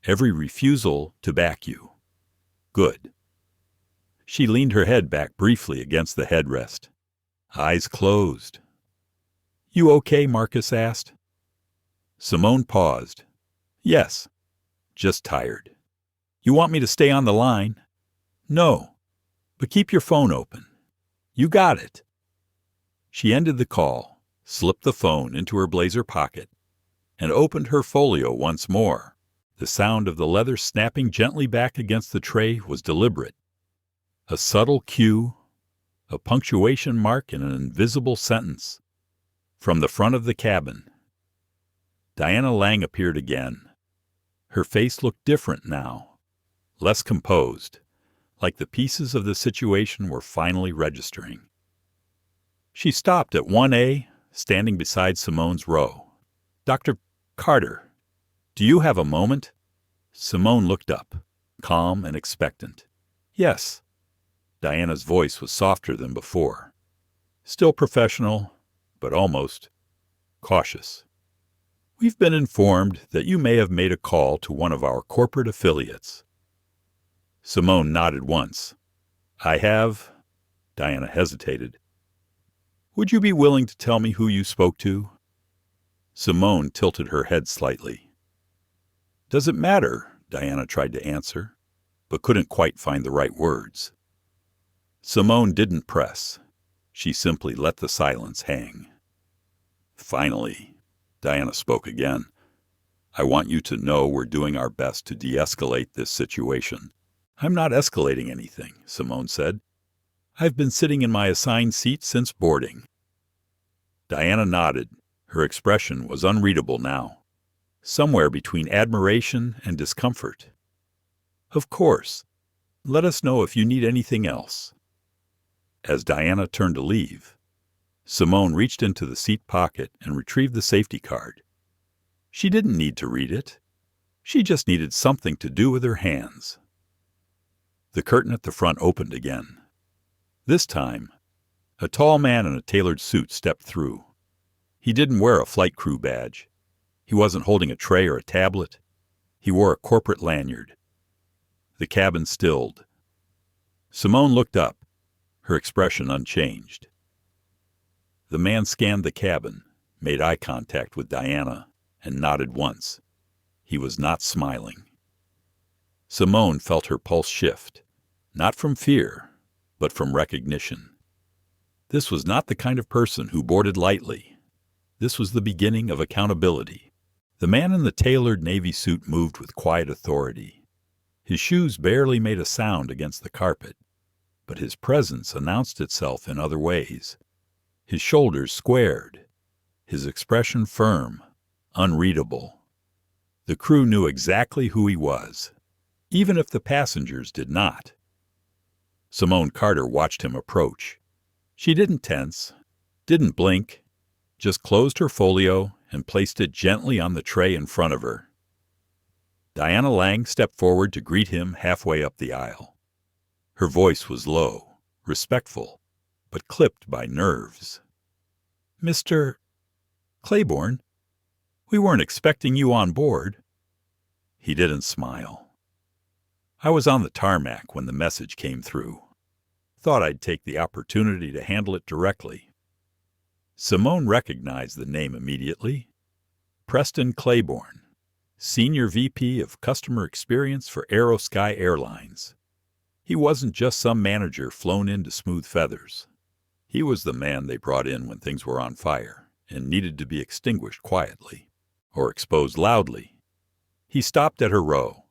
every refusal to back you." "Good." She leaned her head back briefly against the headrest. Eyes closed. "You okay?" Marcus asked. Simone paused. "Yes, just tired." "You want me to stay on the line?" "No, but keep your phone open." "You got it." She ended the call, slipped the phone into her blazer pocket, and opened her folio once more. The sound of the leather snapping gently back against the tray was deliberate. A subtle cue, a punctuation mark in an invisible sentence. From the front of the cabin. Diana Lang appeared again. Her face looked different now, less composed, like the pieces of the situation were finally registering. She stopped at 1A, standing beside Simone's row. "Dr. Carter, do you have a moment?" Simone looked up, calm and expectant. "Yes." Diana's voice was softer than before. Still professional, but almost cautious. "We've been informed that you may have made a call to one of our corporate affiliates." Simone nodded once. I have. Diana hesitated. Would you be willing to tell me who you spoke to? Simone tilted her head slightly. Does it matter? Diana tried to answer, but couldn't quite find the right words. Simone didn't press. She simply let the silence hang. Finally, Diana spoke again. I want you to know we're doing our best to de-escalate this situation. I'm not escalating anything, Simone said. I've been sitting in my assigned seat since boarding. Diana nodded. Her expression was unreadable now, somewhere between admiration and discomfort. Of course. Let us know if you need anything else. As Diana turned to leave, Simone reached into the seat pocket and retrieved the safety card. She didn't need to read it. She just needed something to do with her hands. The curtain at the front opened again. This time, a tall man in a tailored suit stepped through. He didn't wear a flight crew badge. He wasn't holding a tray or a tablet. He wore a corporate lanyard. The cabin stilled. Simone looked up, her expression unchanged. The man scanned the cabin, made eye contact with Diana, and nodded once. He was not smiling. Simone felt her pulse shift, not from fear, but from recognition. This was not the kind of person who boarded lightly. This was the beginning of accountability. The man in the tailored navy suit moved with quiet authority. His shoes barely made a sound against the carpet, but his presence announced itself in other ways. His shoulders squared, his expression firm, unreadable. The crew knew exactly who he was, even if the passengers did not. Simone Carter watched him approach. She didn't tense, didn't blink, just closed her folio and placed it gently on the tray in front of her. Diana Lang stepped forward to greet him halfway up the aisle. Her voice was low, respectful, but clipped by nerves. Mr. Claiborne, we weren't expecting you on board. He didn't smile. I was on the tarmac when the message came through. Thought I'd take the opportunity to handle it directly. Simone recognized the name immediately. Preston Claiborne, Senior VP of Customer Experience for AeroSky Airlines. He wasn't just some manager flown in to smooth feathers. He was the man they brought in when things were on fire and needed to be extinguished quietly, or exposed loudly. He stopped at her row,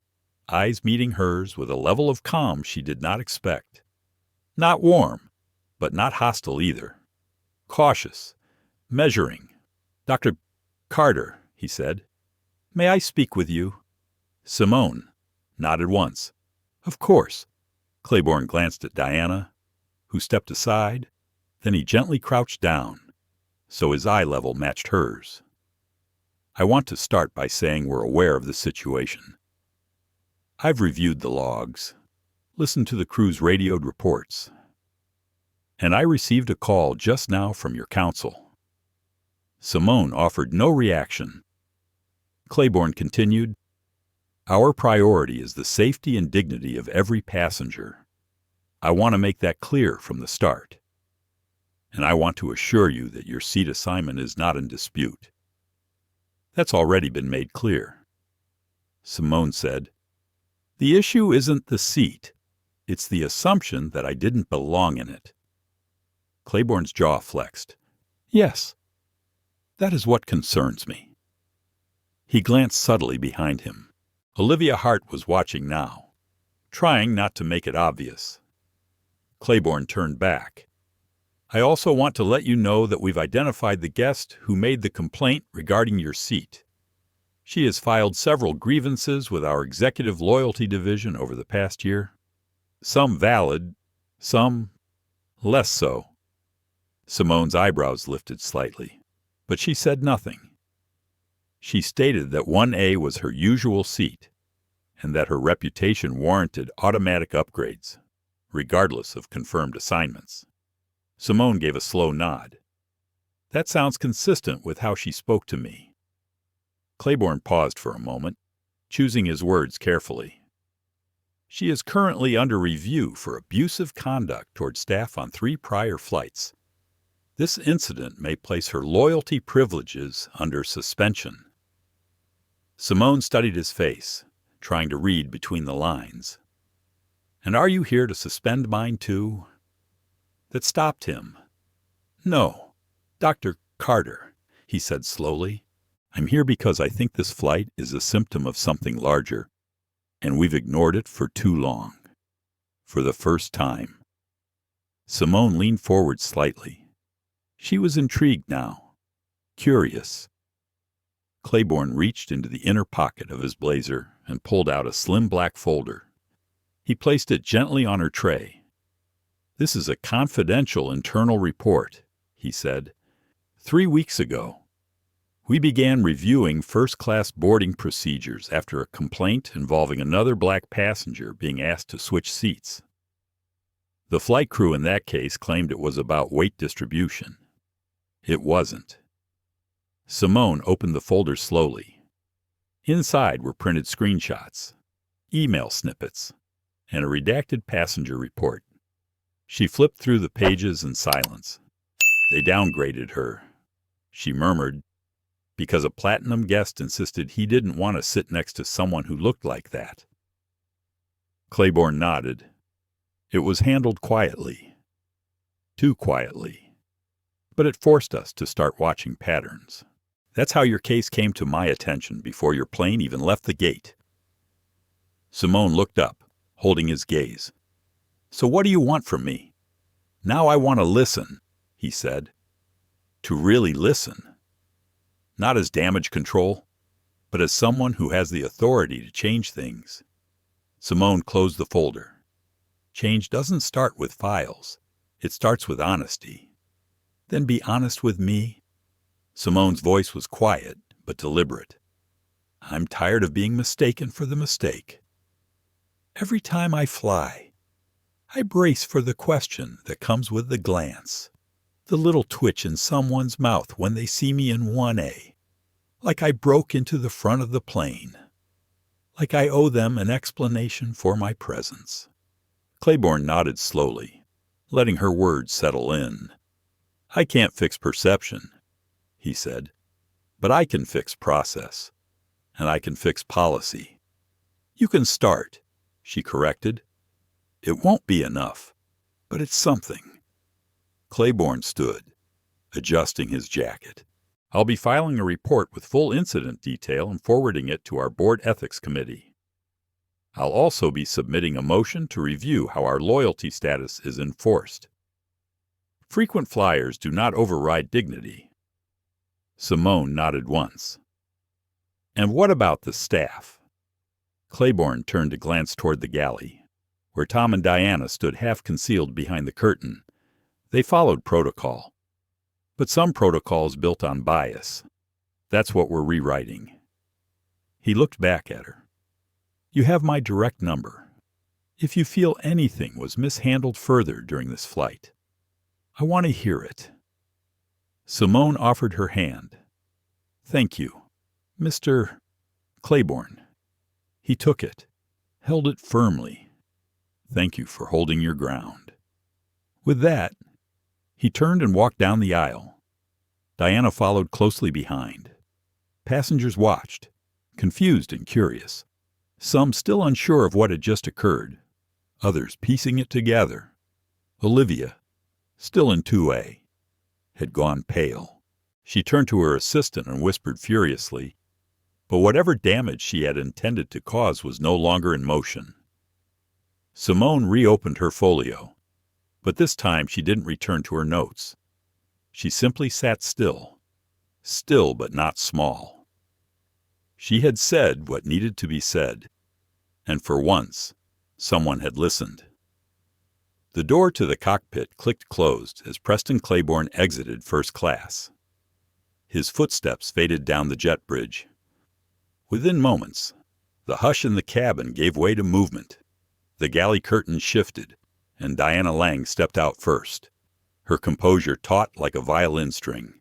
eyes meeting hers with a level of calm she did not expect. Not warm, but not hostile either. Cautious, measuring. Dr. Carter, he said, may I speak with you? Simone nodded once. Of course. Claiborne glanced at Diana, who stepped aside. Then he gently crouched down, so his eye level matched hers. I want to start by saying we're aware of the situation. I've reviewed the logs, listened to the crew's radioed reports, and I received a call just now from your counsel. Simone offered no reaction. Claiborne continued, our priority is the safety and dignity of every passenger. I want to make that clear from the start. And I want to assure you that your seat assignment is not in dispute. That's already been made clear. Simone said, the issue isn't the seat. It's the assumption that I didn't belong in it. Claiborne's jaw flexed. Yes, that is what concerns me. He glanced subtly behind him. Olivia Hart was watching now, trying not to make it obvious. Claiborne turned back. I also want to let you know that we've identified the guest who made the complaint regarding your seat. She has filed several grievances with our Executive Loyalty Division over the past year. Some valid, some less so. Simone's eyebrows lifted slightly, but she said nothing. She stated that 1A was her usual seat, and that her reputation warranted automatic upgrades, regardless of confirmed assignments. Simone gave a slow nod. That sounds consistent with how she spoke to me. Claiborne paused for a moment, choosing his words carefully. She is currently under review for abusive conduct toward staff on 3 prior flights. This incident may place her loyalty privileges under suspension." Simone studied his face, trying to read between the lines. "And are you here to suspend mine too?" That stopped him. "No, Dr. Carter," he said slowly. "I'm here because I think this flight is a symptom of something larger, and we've ignored it for too long. For the first time." Simone leaned forward slightly. She was intrigued now, curious. Claiborne reached into the inner pocket of his blazer and pulled out a slim black folder. He placed it gently on her tray. "This is a confidential internal report," he said. 3 weeks ago, we began reviewing first-class boarding procedures after a complaint involving another black passenger being asked to switch seats. The flight crew in that case claimed it was about weight distribution. It wasn't." Simone opened the folder slowly. Inside were printed screenshots, email snippets, and a redacted passenger report. She flipped through the pages in silence. "They downgraded her," she murmured, "because a platinum guest insisted he didn't want to sit next to someone who looked like that." Claiborne nodded. "It was handled quietly. Too quietly. But it forced us to start watching patterns. That's how your case came to my attention before your plane even left the gate." Simone looked up, holding his gaze. "So what do you want from me?" "Now I want to listen," he said. "To really listen. Not as damage control, but as someone who has the authority to change things." Simone closed the folder. "Change doesn't start with files. It starts with honesty." "Then be honest with me." Simone's voice was quiet, but deliberate. "I'm tired of being mistaken for the mistake. Every time I fly, I brace for the question that comes with the glance, the little twitch in someone's mouth when they see me in 1A, like I broke into the front of the plane, like I owe them an explanation for my presence." Claiborne nodded slowly, letting her words settle in. "I can't fix perception," he said, "but I can fix process, and I can fix policy." "You can start," she corrected. "It won't be enough, but it's something." Claiborne stood, adjusting his jacket. "I'll be filing a report with full incident detail and forwarding it to our board ethics committee. I'll also be submitting a motion to review how our loyalty status is enforced. Frequent flyers do not override dignity." Simone nodded once. "And what about the staff?" Claiborne turned to glance toward the galley, where Tom and Diana stood half-concealed behind the curtain. They followed protocol. But some protocols built on bias. That's what we're rewriting. He looked back at her. "You have my direct number. If you feel anything was mishandled further during this flight, I want to hear it." Simone offered her hand. "Thank you, Mr. Claiborne." He took it, held it firmly. "Thank you for holding your ground." With that, he turned and walked down the aisle. Diana followed closely behind. Passengers watched, confused and curious, some still unsure of what had just occurred, others piecing it together. Olivia, still in 2A, had gone pale. She turned to her assistant and whispered furiously, but whatever damage she had intended to cause was no longer in motion. Simone reopened her folio, but this time she didn't return to her notes. She simply sat still, still but not small. She had said what needed to be said, and for once, someone had listened. The door to the cockpit clicked closed as Preston Claiborne exited first class. His footsteps faded down the jet bridge. Within moments, the hush in the cabin gave way to movement. The galley curtain shifted, and Diana Lang stepped out first, her composure taut like a violin string.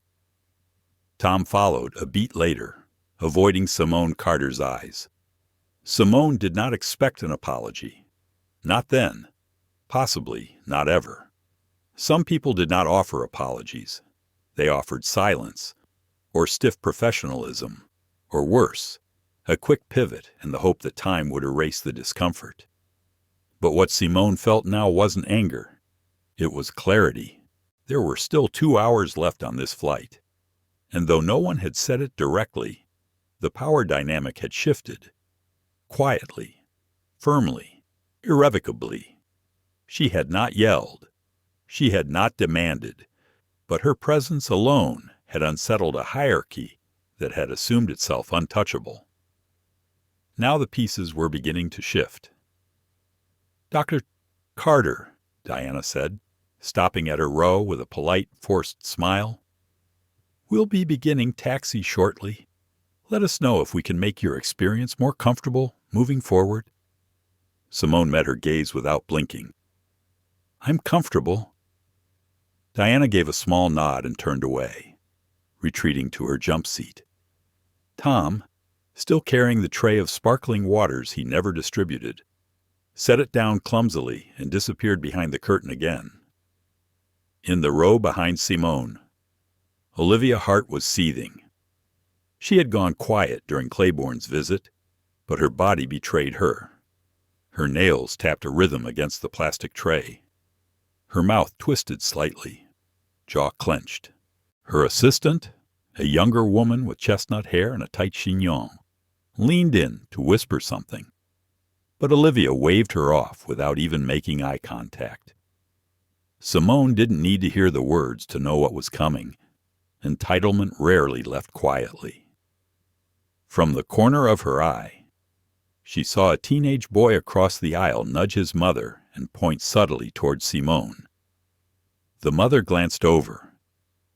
Tom followed a beat later, avoiding Simone Carter's eyes. Simone did not expect an apology. Not then. Possibly not ever. Some people did not offer apologies. They offered silence, or stiff professionalism, or worse, a quick pivot in the hope that time would erase the discomfort. But what Simone felt now wasn't anger. It was clarity. There were still 2 hours left on this flight. And though no one had said it directly, the power dynamic had shifted. Quietly, firmly, irrevocably. She had not yelled. She had not demanded. But her presence alone had unsettled a hierarchy that had assumed itself untouchable. Now the pieces were beginning to shift. "Dr. Carter," Diana said, stopping at her row with a polite, forced smile. "We'll be beginning taxi shortly. Let us know if we can make your experience more comfortable moving forward." Simone met her gaze without blinking. "I'm comfortable." Diana gave a small nod and turned away, retreating to her jump seat. Tom, still carrying the tray of sparkling waters he never distributed, set it down clumsily and disappeared behind the curtain again. In the row behind Simone, Olivia Hart was seething. She had gone quiet during Claiborne's visit, but her body betrayed her. Her nails tapped a rhythm against the plastic tray. Her mouth twisted slightly, jaw clenched. Her assistant, a younger woman with chestnut hair and a tight chignon, leaned in to whisper something. But Olivia waved her off without even making eye contact. Simone didn't need to hear the words to know what was coming. Entitlement rarely left quietly. From the corner of her eye, she saw a teenage boy across the aisle nudge his mother and point subtly toward Simone. The mother glanced over,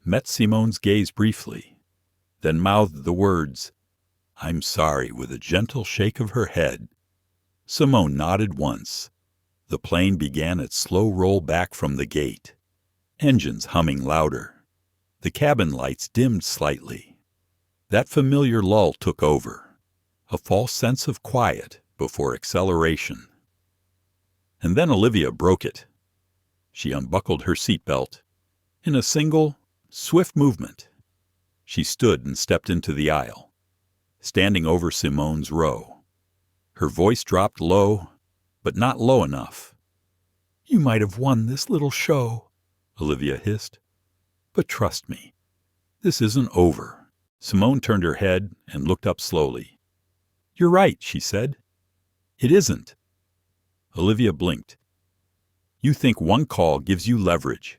met Simone's gaze briefly, then mouthed the words, "I'm sorry," with a gentle shake of her head. Simone nodded once. The plane began its slow roll back from the gate, engines humming louder. The cabin lights dimmed slightly. That familiar lull took over, a false sense of quiet before acceleration. And then Olivia broke it. She unbuckled her seatbelt. In a single, swift movement, she stood and stepped into the aisle, standing over Simone's row. Her voice dropped low, but not low enough. "You might have won this little show," Olivia hissed. "But trust me, this isn't over." Simone turned her head and looked up slowly. "You're right," she said. "It isn't." Olivia blinked. "You think one call gives you leverage.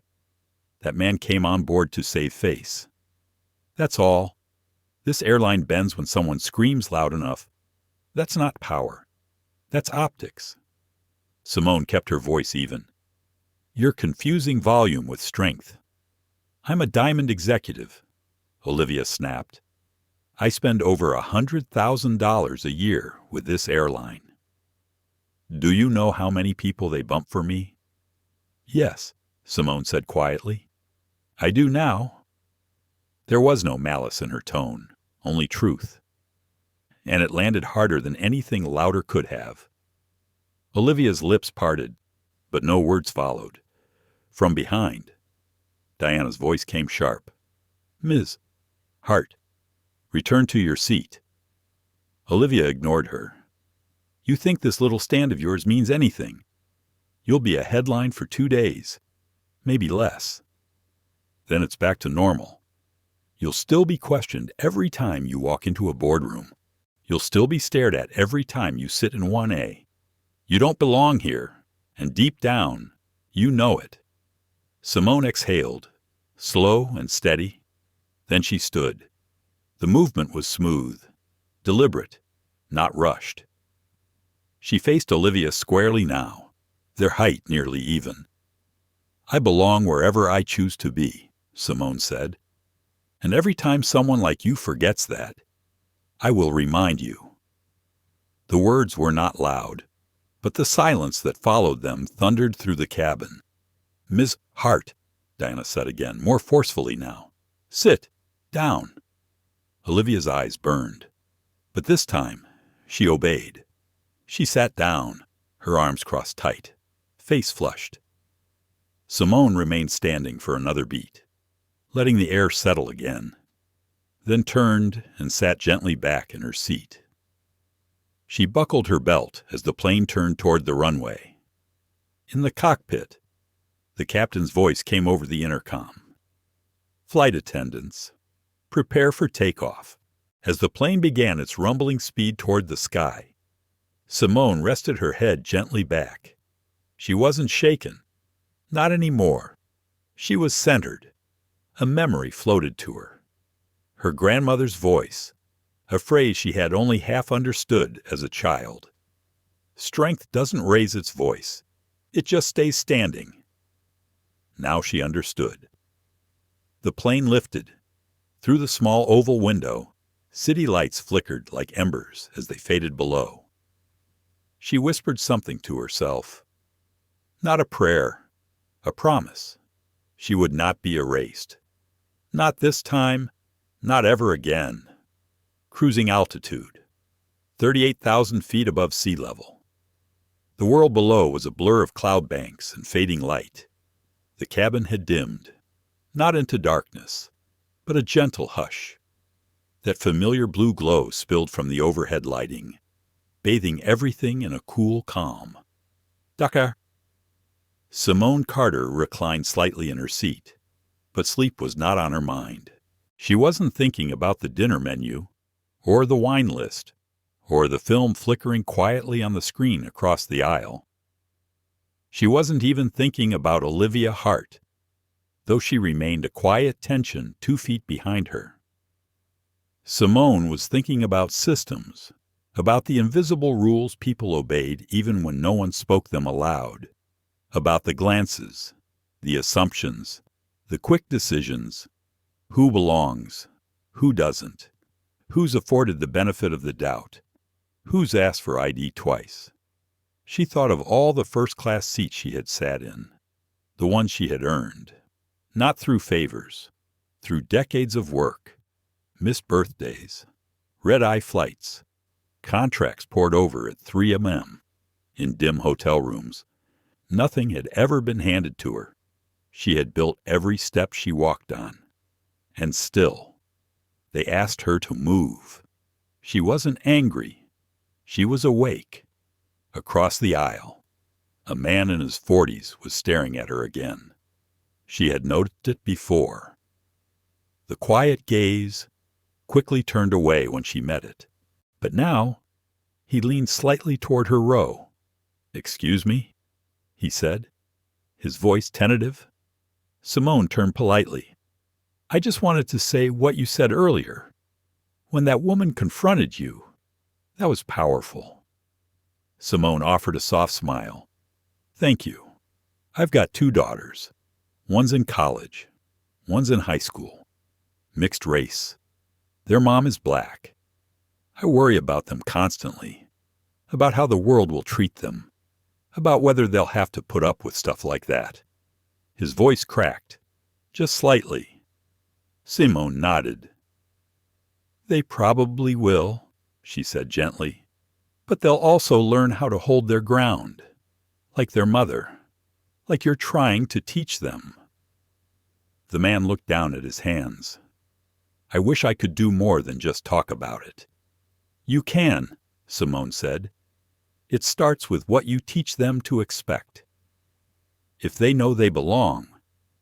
That man came on board to save face. That's all. This airline bends when someone screams loud enough. That's not power. That's optics." Simone kept her voice even. "You're confusing volume with strength." "I'm a diamond executive," Olivia snapped. "I spend over $100,000 a year with this airline." "Do you know how many people they bump for me?" "Yes," Simone said quietly. "I do now." There was no malice in her tone, only truth. And it landed harder than anything louder could have. Olivia's lips parted, but no words followed. From behind, Diana's voice came sharp. "Ms. Hart, return to your seat." Olivia ignored her. "You think this little stand of yours means anything? You'll be a headline for 2 days, maybe less. Then it's back to normal. You'll still be questioned every time you walk into a boardroom. You'll still be stared at every time you sit in 1A. You don't belong here, and deep down, you know it." Simone exhaled, slow and steady. Then she stood. The movement was smooth, deliberate, not rushed. She faced Olivia squarely now, their height nearly even. "I belong wherever I choose to be," Simone said. "And every time someone like you forgets that, I will remind you." The words were not loud, but the silence that followed them thundered through the cabin. "Ms. Hart," Diana said again, more forcefully now. "Sit down." Olivia's eyes burned, but this time she obeyed. She sat down, her arms crossed tight, face flushed. Simone remained standing for another beat, letting the air settle again, then turned and sat gently back in her seat. She buckled her belt as the plane turned toward the runway. In the cockpit, the captain's voice came over the intercom. "Flight attendants, prepare for takeoff." As the plane began its rumbling speed toward the sky, Simone rested her head gently back. She wasn't shaken. Not anymore. She was centered. A memory floated to her. Her grandmother's voice, a phrase she had only half understood as a child. Strength doesn't raise its voice. It just stays standing. Now she understood. The plane lifted. Through the small oval window, city lights flickered like embers as they faded below. She whispered something to herself. Not a prayer, a promise. She would not be erased. Not this time, not ever again. Cruising altitude, 38,000 feet above sea level. The world below was a blur of cloud banks and fading light. The cabin had dimmed, not into darkness, but a gentle hush. That familiar blue glow spilled from the overhead lighting, bathing everything in a cool calm. Dakar. Simone Carter reclined slightly in her seat, but sleep was not on her mind. She wasn't thinking about the dinner menu, or the wine list, or the film flickering quietly on the screen across the aisle. She wasn't even thinking about Olivia Hart, though she remained a quiet tension 2 feet behind her. Simone was thinking about systems, about the invisible rules people obeyed even when no one spoke them aloud, about the glances, the assumptions, the quick decisions, who belongs, who doesn't, who's afforded the benefit of the doubt, who's asked for ID twice. She thought of all the first-class seats she had sat in, the ones she had earned, not through favors, through decades of work, missed birthdays, red-eye flights, contracts poured over at 3 a.m. in dim hotel rooms. Nothing had ever been handed to her. She had built every step she walked on. And still, they asked her to move. She wasn't angry. She was awake. Across the aisle, a man in his 40s was staring at her again. She had noticed it before. The quiet gaze quickly turned away when she met it. But now, he leaned slightly toward her row. "Excuse me?" he said, his voice tentative. Simone turned politely. "I just wanted to say what you said earlier. When that woman confronted you, that was powerful." Simone offered a soft smile. "Thank you. I've got 2 daughters. One's in college. One's in high school. Mixed race. Their mom is black. I worry about them constantly, about how the world will treat them, about whether they'll have to put up with stuff like that." His voice cracked, just slightly. Simone nodded. "They probably will," she said gently. "But they'll also learn how to hold their ground, like their mother, like you're trying to teach them." The man looked down at his hands. "I wish I could do more than just talk about it." "You can," Simone said. "It starts with what you teach them to expect. If they know they belong,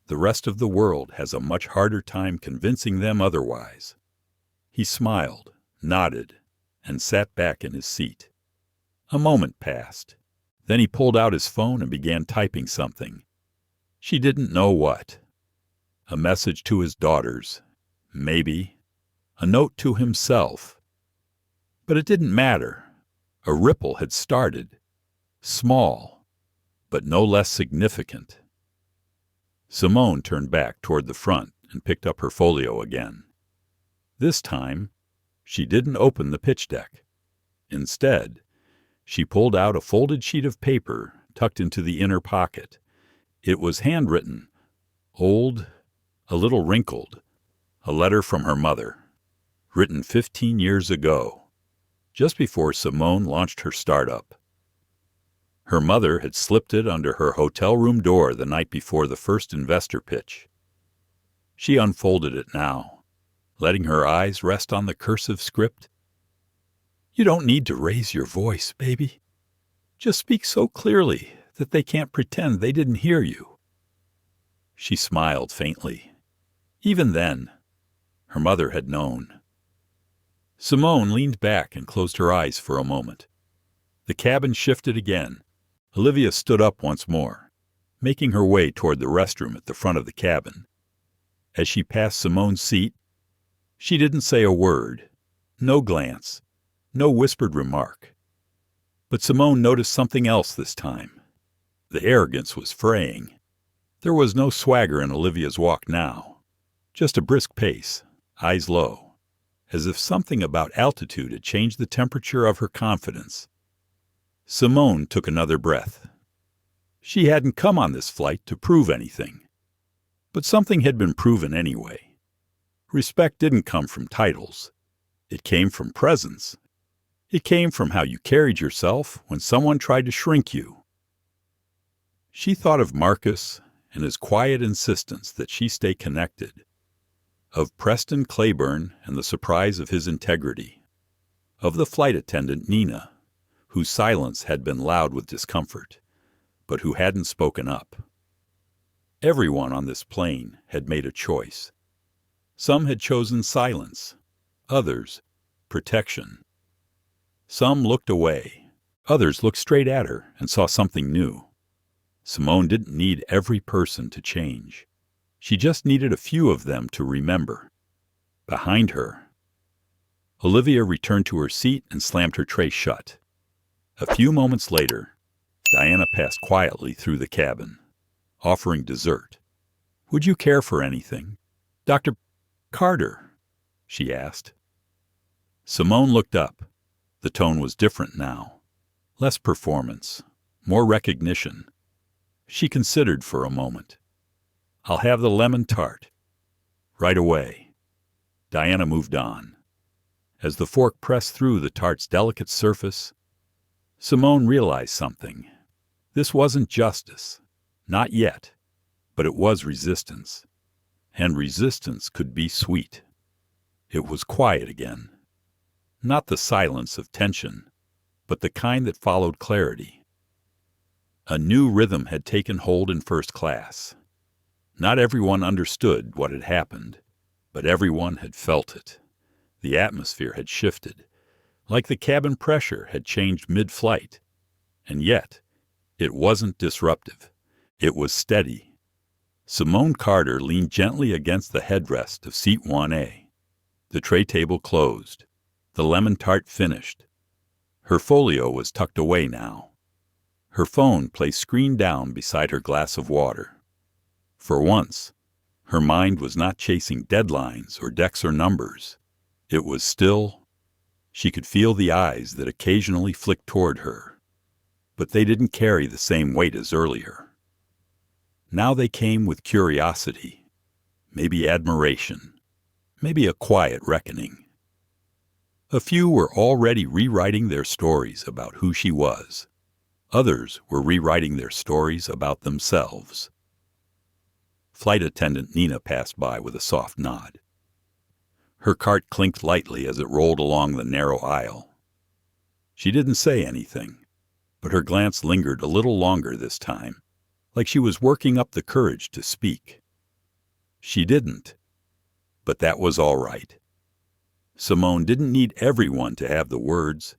the rest of the world has a much harder time convincing them otherwise." He smiled, nodded, and sat back in his seat. A moment passed. Then he pulled out his phone and began typing something. She didn't know what. A message to his daughters, maybe. A note to himself. But it didn't matter. A ripple had started. Small, but no less significant. Simone turned back toward the front and picked up her folio again. This time, she didn't open the pitch deck. Instead, she pulled out a folded sheet of paper tucked into the inner pocket. It was handwritten, old, a little wrinkled, a letter from her mother, written 15 years ago, just before Simone launched her startup. Her mother had slipped it under her hotel room door the night before the first investor pitch. She unfolded it now, letting her eyes rest on the cursive script. "You don't need to raise your voice, baby. Just speak so clearly that they can't pretend they didn't hear you." She smiled faintly. Even then, her mother had known. Simone leaned back and closed her eyes for a moment. The cabin shifted again. Olivia stood up once more, making her way toward the restroom at the front of the cabin. As she passed Simone's seat, she didn't say a word, no glance, no whispered remark. But Simone noticed something else this time. The arrogance was fraying. There was no swagger in Olivia's walk now, just a brisk pace, eyes low, as if something about altitude had changed the temperature of her confidence. Simone took another breath. She hadn't come on this flight to prove anything. But something had been proven anyway. Respect didn't come from titles. It came from presence. It came from how you carried yourself when someone tried to shrink you. She thought of Marcus and his quiet insistence that she stay connected, of Preston Claiborne and the surprise of his integrity, of the flight attendant Nina, whose silence had been loud with discomfort, but who hadn't spoken up. Everyone on this plane had made a choice. Some had chosen silence, others, protection. Some looked away, others looked straight at her and saw something new. Simone didn't need every person to change. She just needed a few of them to remember. Behind her, Olivia returned to her seat and slammed her tray shut. A few moments later, Diana passed quietly through the cabin, offering dessert. "Would you care for anything, Dr. Carter?" she asked. Simone looked up. The tone was different now. Less performance, more recognition. She considered for a moment. "I'll have the lemon tart." "Right away." Diana moved on. As the fork pressed through the tart's delicate surface, Simone realized something. This wasn't justice. Not yet. But it was resistance. And resistance could be sweet. It was quiet again. Not the silence of tension, but the kind that followed clarity. A new rhythm had taken hold in first class. Not everyone understood what had happened, but everyone had felt it. The atmosphere had shifted, like the cabin pressure had changed mid-flight. And yet, it wasn't disruptive. It was steady. Simone Carter leaned gently against the headrest of seat 1A. The tray table closed. The lemon tart finished. Her folio was tucked away now. Her phone placed screen down beside her glass of water. For once, her mind was not chasing deadlines or decks or numbers. It was still. She could feel the eyes that occasionally flicked toward her, but they didn't carry the same weight as earlier. Now they came with curiosity, maybe admiration, maybe a quiet reckoning. A few were already rewriting their stories about who she was. Others were rewriting their stories about themselves. Flight attendant Nina passed by with a soft nod. Her cart clinked lightly as it rolled along the narrow aisle. She didn't say anything, but her glance lingered a little longer this time, like she was working up the courage to speak. She didn't, but that was all right. Simone didn't need everyone to have the words.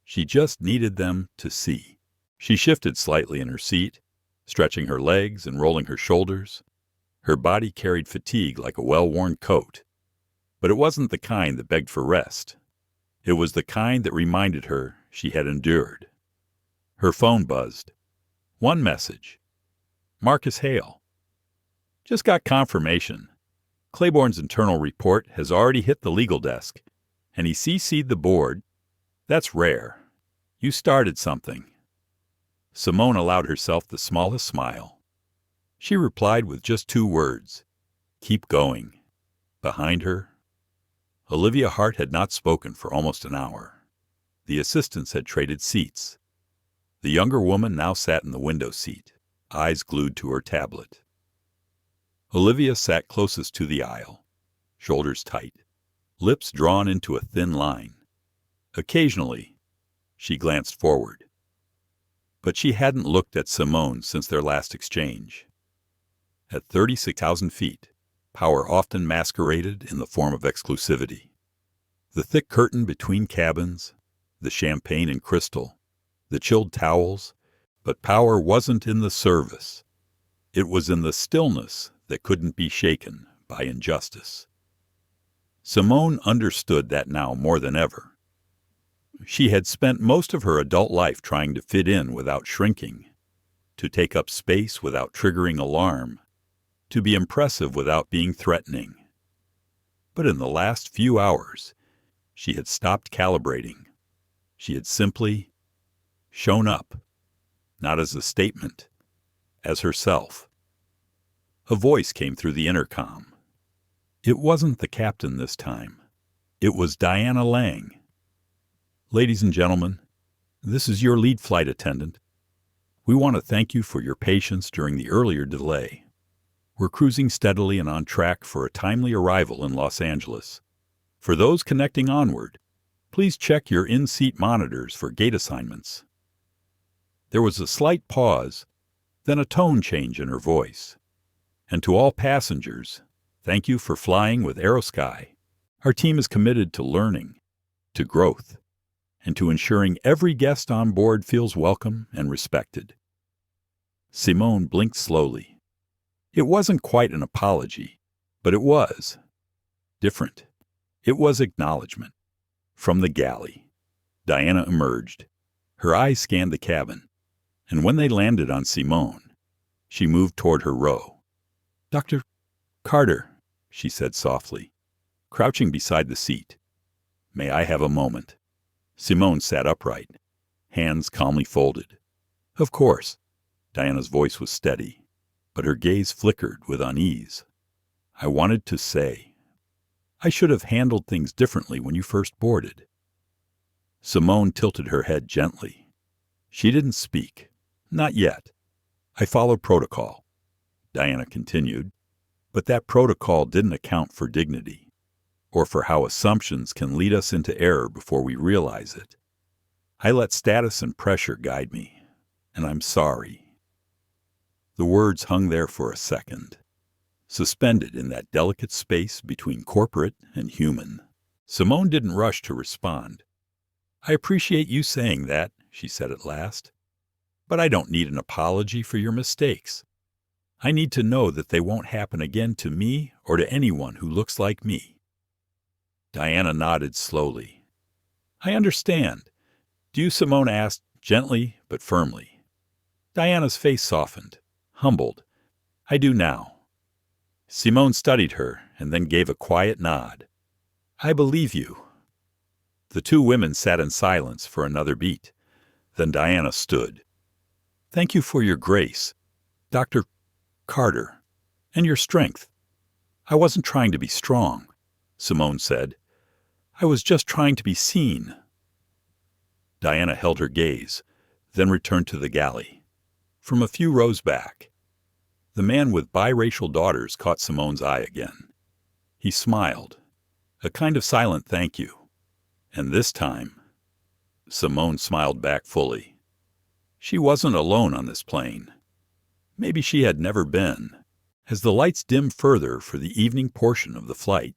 She just needed them to see. She shifted slightly in her seat, stretching her legs and rolling her shoulders. Her body carried fatigue like a well-worn coat. But it wasn't the kind that begged for rest. It was the kind that reminded her she had endured. Her phone buzzed. One message. Marcus Hale. Just got confirmation. Claiborne's internal report has already hit the legal desk, and he CC'd the board. That's rare. You started something. Simone allowed herself the smallest smile. She replied with just 2 words. Keep going. Behind her, Olivia Hart had not spoken for almost an hour. The assistants had traded seats. The younger woman now sat in the window seat, eyes glued to her tablet. Olivia sat closest to the aisle, shoulders tight, lips drawn into a thin line. Occasionally, she glanced forward. But she hadn't looked at Simone since their last exchange. At 36,000 feet, power often masqueraded in the form of exclusivity. The thick curtain between cabins, the champagne and crystal, the chilled towels, but power wasn't in the service. It was in the stillness that couldn't be shaken by injustice. Simone understood that now more than ever. She had spent most of her adult life trying to fit in without shrinking, to take up space without triggering alarm, to be impressive without being threatening. But in the last few hours, she had stopped calibrating. She had simply shown up, not as a statement, as herself. A voice came through the intercom. It wasn't the captain this time. It was Diana Lang. Ladies and gentlemen, this is your lead flight attendant. We want to thank you for your patience during the earlier delay. We're cruising steadily and on track for a timely arrival in Los Angeles. For those connecting onward, please check your in-seat monitors for gate assignments. There was a slight pause, then a tone change in her voice. And to all passengers, thank you for flying with Aerosky. Our team is committed to learning, to growth, and to ensuring every guest on board feels welcome and respected. Simone blinked slowly. It wasn't quite an apology, but it was different. It was acknowledgement. From the galley, Diana emerged. Her eyes scanned the cabin, and when they landed on Simone, she moved toward her row. "Dr. Carter," she said softly, crouching beside the seat. "May I have a moment?" Simone sat upright, hands calmly folded. "Of course." Diana's voice was steady, but her gaze flickered with unease. "I wanted to say, I should have handled things differently when you first boarded." Simone tilted her head gently. She didn't speak. "Not yet. I followed protocol," Diana continued, "but that protocol didn't account for dignity, or for how assumptions can lead us into error before we realize it. I let status and pressure guide me, and I'm sorry." The words hung there for a second, suspended in that delicate space between corporate and human. Simone didn't rush to respond. "I appreciate you saying that," she said at last, "but I don't need an apology for your mistakes. I need to know that they won't happen again to me or to anyone who looks like me." Diana nodded slowly. "I understand. Do you?" Simone asked, gently but firmly. Diana's face softened, humbled. "I do now." Simone studied her and then gave a quiet nod. "I believe you." The two women sat in silence for another beat. Then Diana stood. "Thank you for your grace, Dr. Carter, and your strength. I wasn't trying to be strong," Simone said. "I was just trying to be seen." Diana held her gaze, then returned to the galley. From a few rows back, the man with biracial daughters caught Simone's eye again. He smiled, a kind of silent thank you. And this time, Simone smiled back fully. She wasn't alone on this plane. Maybe she had never been. As the lights dimmed further for the evening portion of the flight,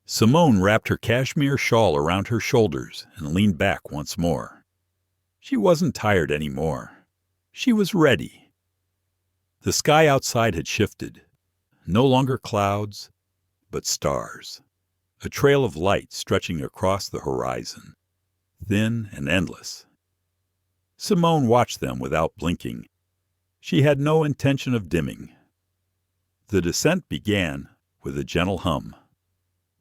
Simone wrapped her cashmere shawl around her shoulders and leaned back once more. She wasn't tired anymore. She was ready. The sky outside had shifted. No longer clouds, but stars. A trail of light stretching across the horizon, thin and endless. Simone watched them without blinking. She had no intention of dimming. The descent began with a gentle hum,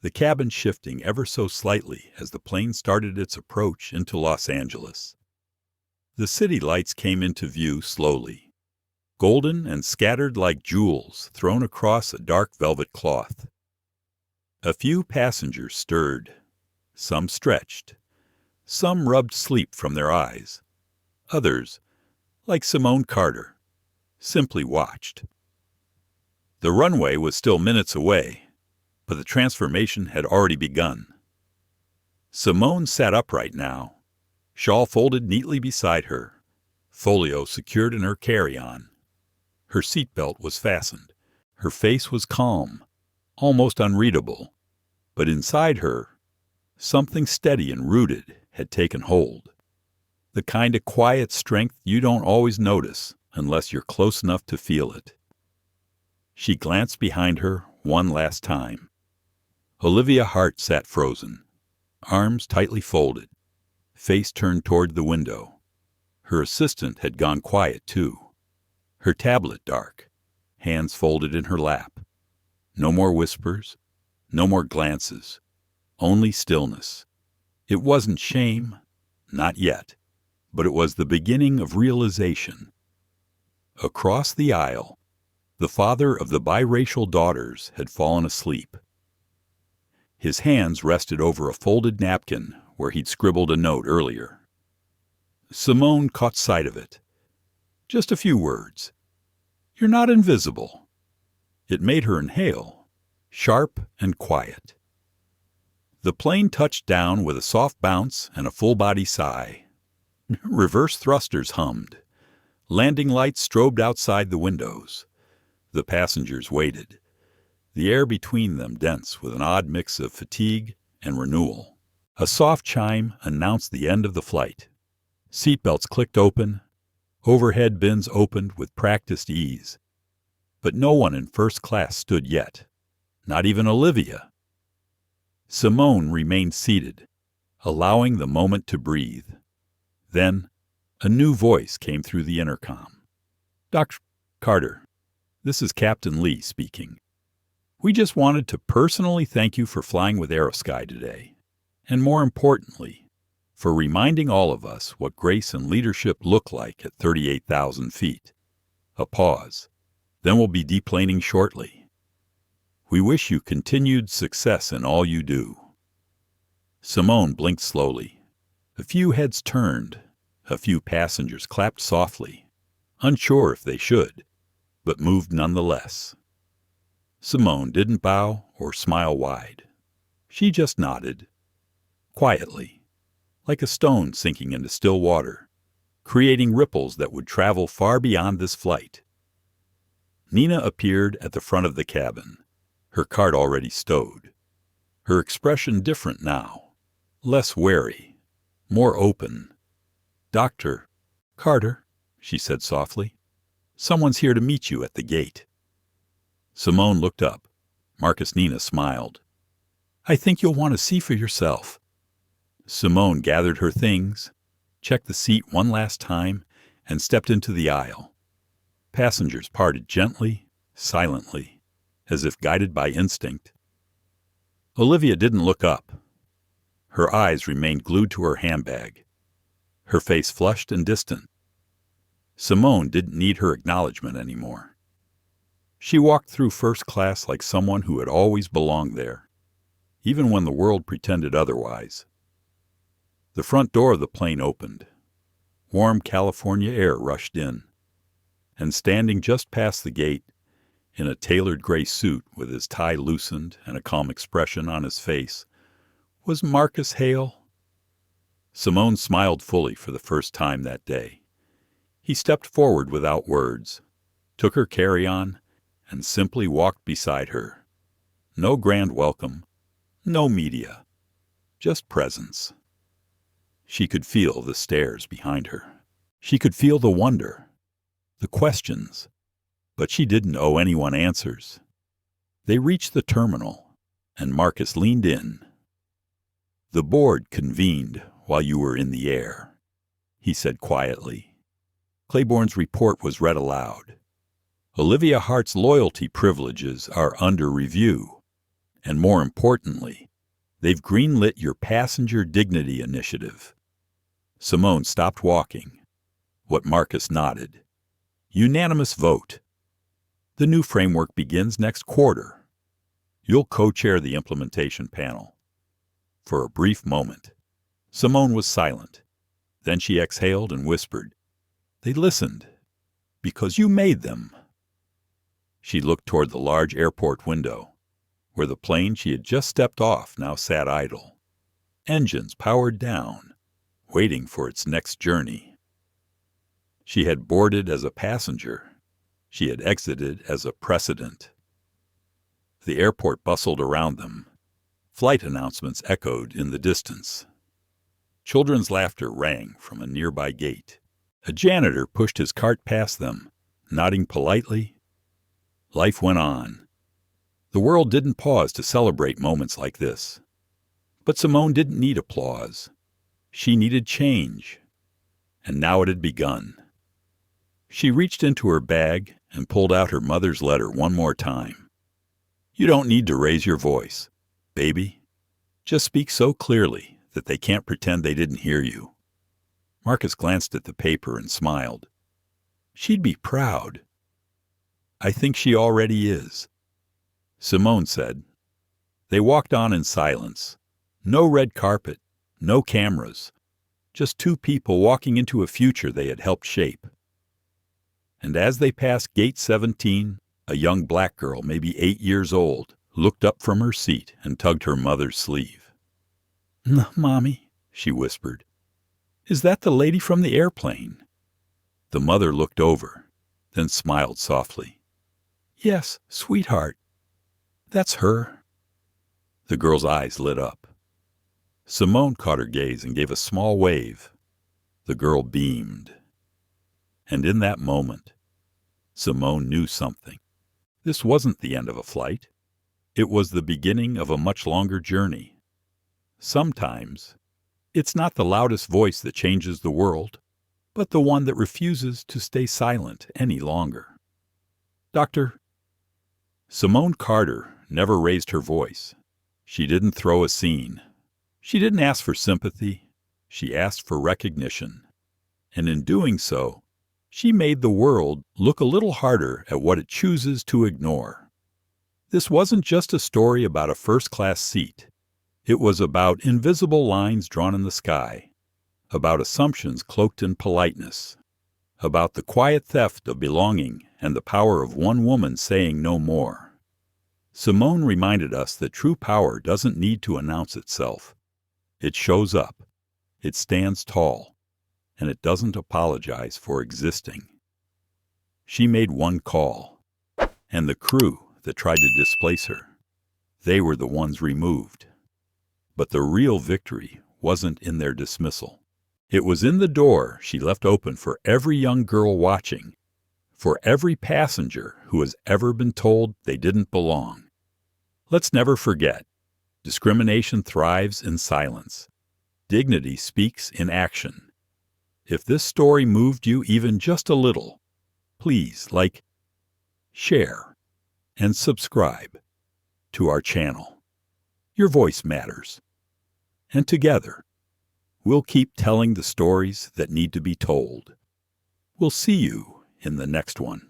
the cabin shifting ever so slightly as the plane started its approach into Los Angeles. The city lights came into view slowly, golden and scattered like jewels thrown across a dark velvet cloth. A few passengers stirred. Some stretched. Some rubbed sleep from their eyes. Others, like Simone Carter, simply watched. The runway was still minutes away, but the transformation had already begun. Simone sat upright now, shawl folded neatly beside her, folio secured in her carry-on. Her seatbelt was fastened. Her face was calm, almost unreadable, but inside her, something steady and rooted had taken hold. The kind of quiet strength you don't always notice unless you're close enough to feel it. She glanced behind her one last time. Olivia Hart sat frozen, arms tightly folded, face turned toward the window. Her assistant had gone quiet too, her tablet dark, hands folded in her lap. No more whispers, no more glances, only stillness. It wasn't shame, not yet, but it was the beginning of realization. Across the aisle, the father of the biracial daughters had fallen asleep. His hands rested over a folded napkin where he'd scribbled a note earlier. Simone caught sight of it. Just a few words. "You're not invisible." It made her inhale, sharp and quiet. The plane touched down with a soft bounce and a full-body sigh. Reverse thrusters hummed. Landing lights strobed outside the windows. The passengers waited, the air between them dense with an odd mix of fatigue and renewal. A soft chime announced the end of the flight. Seatbelts clicked open. Overhead bins opened with practiced ease. But no one in first class stood yet, not even Olivia. Simone remained seated, allowing the moment to breathe. Then, a new voice came through the intercom. "Dr. Carter, this is Captain Lee speaking. We just wanted to personally thank you for flying with Aerosky today, and more importantly, for reminding all of us what grace and leadership look like at 38,000 feet. A pause. Then we'll be deplaning shortly. We wish you continued success in all you do." Simone blinked slowly. A few heads turned. A few passengers clapped softly, unsure if they should, but moved nonetheless. Simone didn't bow or smile wide. She just nodded, quietly, like a stone sinking into still water, creating ripples that would travel far beyond this flight. Nina appeared at the front of the cabin, her cart already stowed. Her expression different now, less wary, more open. "Dr. Carter," she said softly, "someone's here to meet you at the gate." Simone looked up. Marcus Nina smiled. "I think you'll want to see for yourself." Simone gathered her things, checked the seat one last time, and stepped into the aisle. Passengers parted gently, silently, as if guided by instinct. Olivia didn't look up. Her eyes remained glued to her handbag, her face flushed and distant. Simone didn't need her acknowledgement anymore. She walked through first class like someone who had always belonged there, even when the world pretended otherwise. The front door of the plane opened. Warm California air rushed in, and standing just past the gate, in a tailored gray suit with his tie loosened and a calm expression on his face, was Marcus Hale. Simone smiled fully for the first time that day. He stepped forward without words, took her carry-on, and simply walked beside her. No grand welcome, no media, just presence. She could feel the stares behind her. She could feel the wonder, the questions, but she didn't owe anyone answers. They reached the terminal, and Marcus leaned in. "The board convened while you were in the air," he said quietly. Claiborne's report was read aloud. "Olivia Hart's loyalty privileges are under review, and more importantly, they've greenlit your passenger dignity initiative." Simone stopped walking. What Marcus nodded. "Unanimous vote. The new framework begins next quarter. You'll co-chair the implementation panel." For a brief moment, Simone was silent. Then she exhaled and whispered, They listened. Because you made them. She looked toward the large airport window, where the plane she had just stepped off now sat idle, engines powered down, waiting for its next journey. She had boarded as a passenger. She had exited as a precedent. The airport bustled around them. Flight announcements echoed in the distance. Children's laughter rang from a nearby gate. A janitor pushed his cart past them, nodding politely. Life went on. The world didn't pause to celebrate moments like this. But Simone didn't need applause. She needed change. And now it had begun. She reached into her bag and pulled out her mother's letter one more time. You don't need to raise your voice, baby. Just speak so clearly that they can't pretend they didn't hear you. Marcus glanced at the paper and smiled. She'd be proud. I think she already is, Simone said. They walked on in silence. No red carpet, no cameras, just two people walking into a future they had helped shape. And as they passed Gate 17, a young black girl, maybe 8 years old, looked up from her seat and tugged her mother's sleeve. Mommy, she whispered. Is that the lady from the airplane? The mother looked over, then smiled softly. Yes, sweetheart. That's her. The girl's eyes lit up. Simone caught her gaze and gave a small wave. The girl beamed. And in that moment, Simone knew something. This wasn't the end of a flight. It was the beginning of a much longer journey. Sometimes, it's not the loudest voice that changes the world, but the one that refuses to stay silent any longer. Doctor, Simone Carter never raised her voice. She didn't throw a scene. She didn't ask for sympathy. She asked for recognition. And in doing so, she made the world look a little harder at what it chooses to ignore. This wasn't just a story about a first-class seat. It was about invisible lines drawn in the sky, about assumptions cloaked in politeness, about the quiet theft of belonging and the power of one woman saying no more. Simone reminded us that true power doesn't need to announce itself. It shows up, it stands tall, and it doesn't apologize for existing. She made one call, and the crew that tried to displace her, they were the ones removed. But the real victory wasn't in their dismissal. It was in the door she left open for every young girl watching, for every passenger who has ever been told they didn't belong. Let's never forget, discrimination thrives in silence. Dignity speaks in action. If this story moved you even just a little, please like, share, and subscribe to our channel. Your voice matters. And together, we'll keep telling the stories that need to be told. We'll see you in the next one.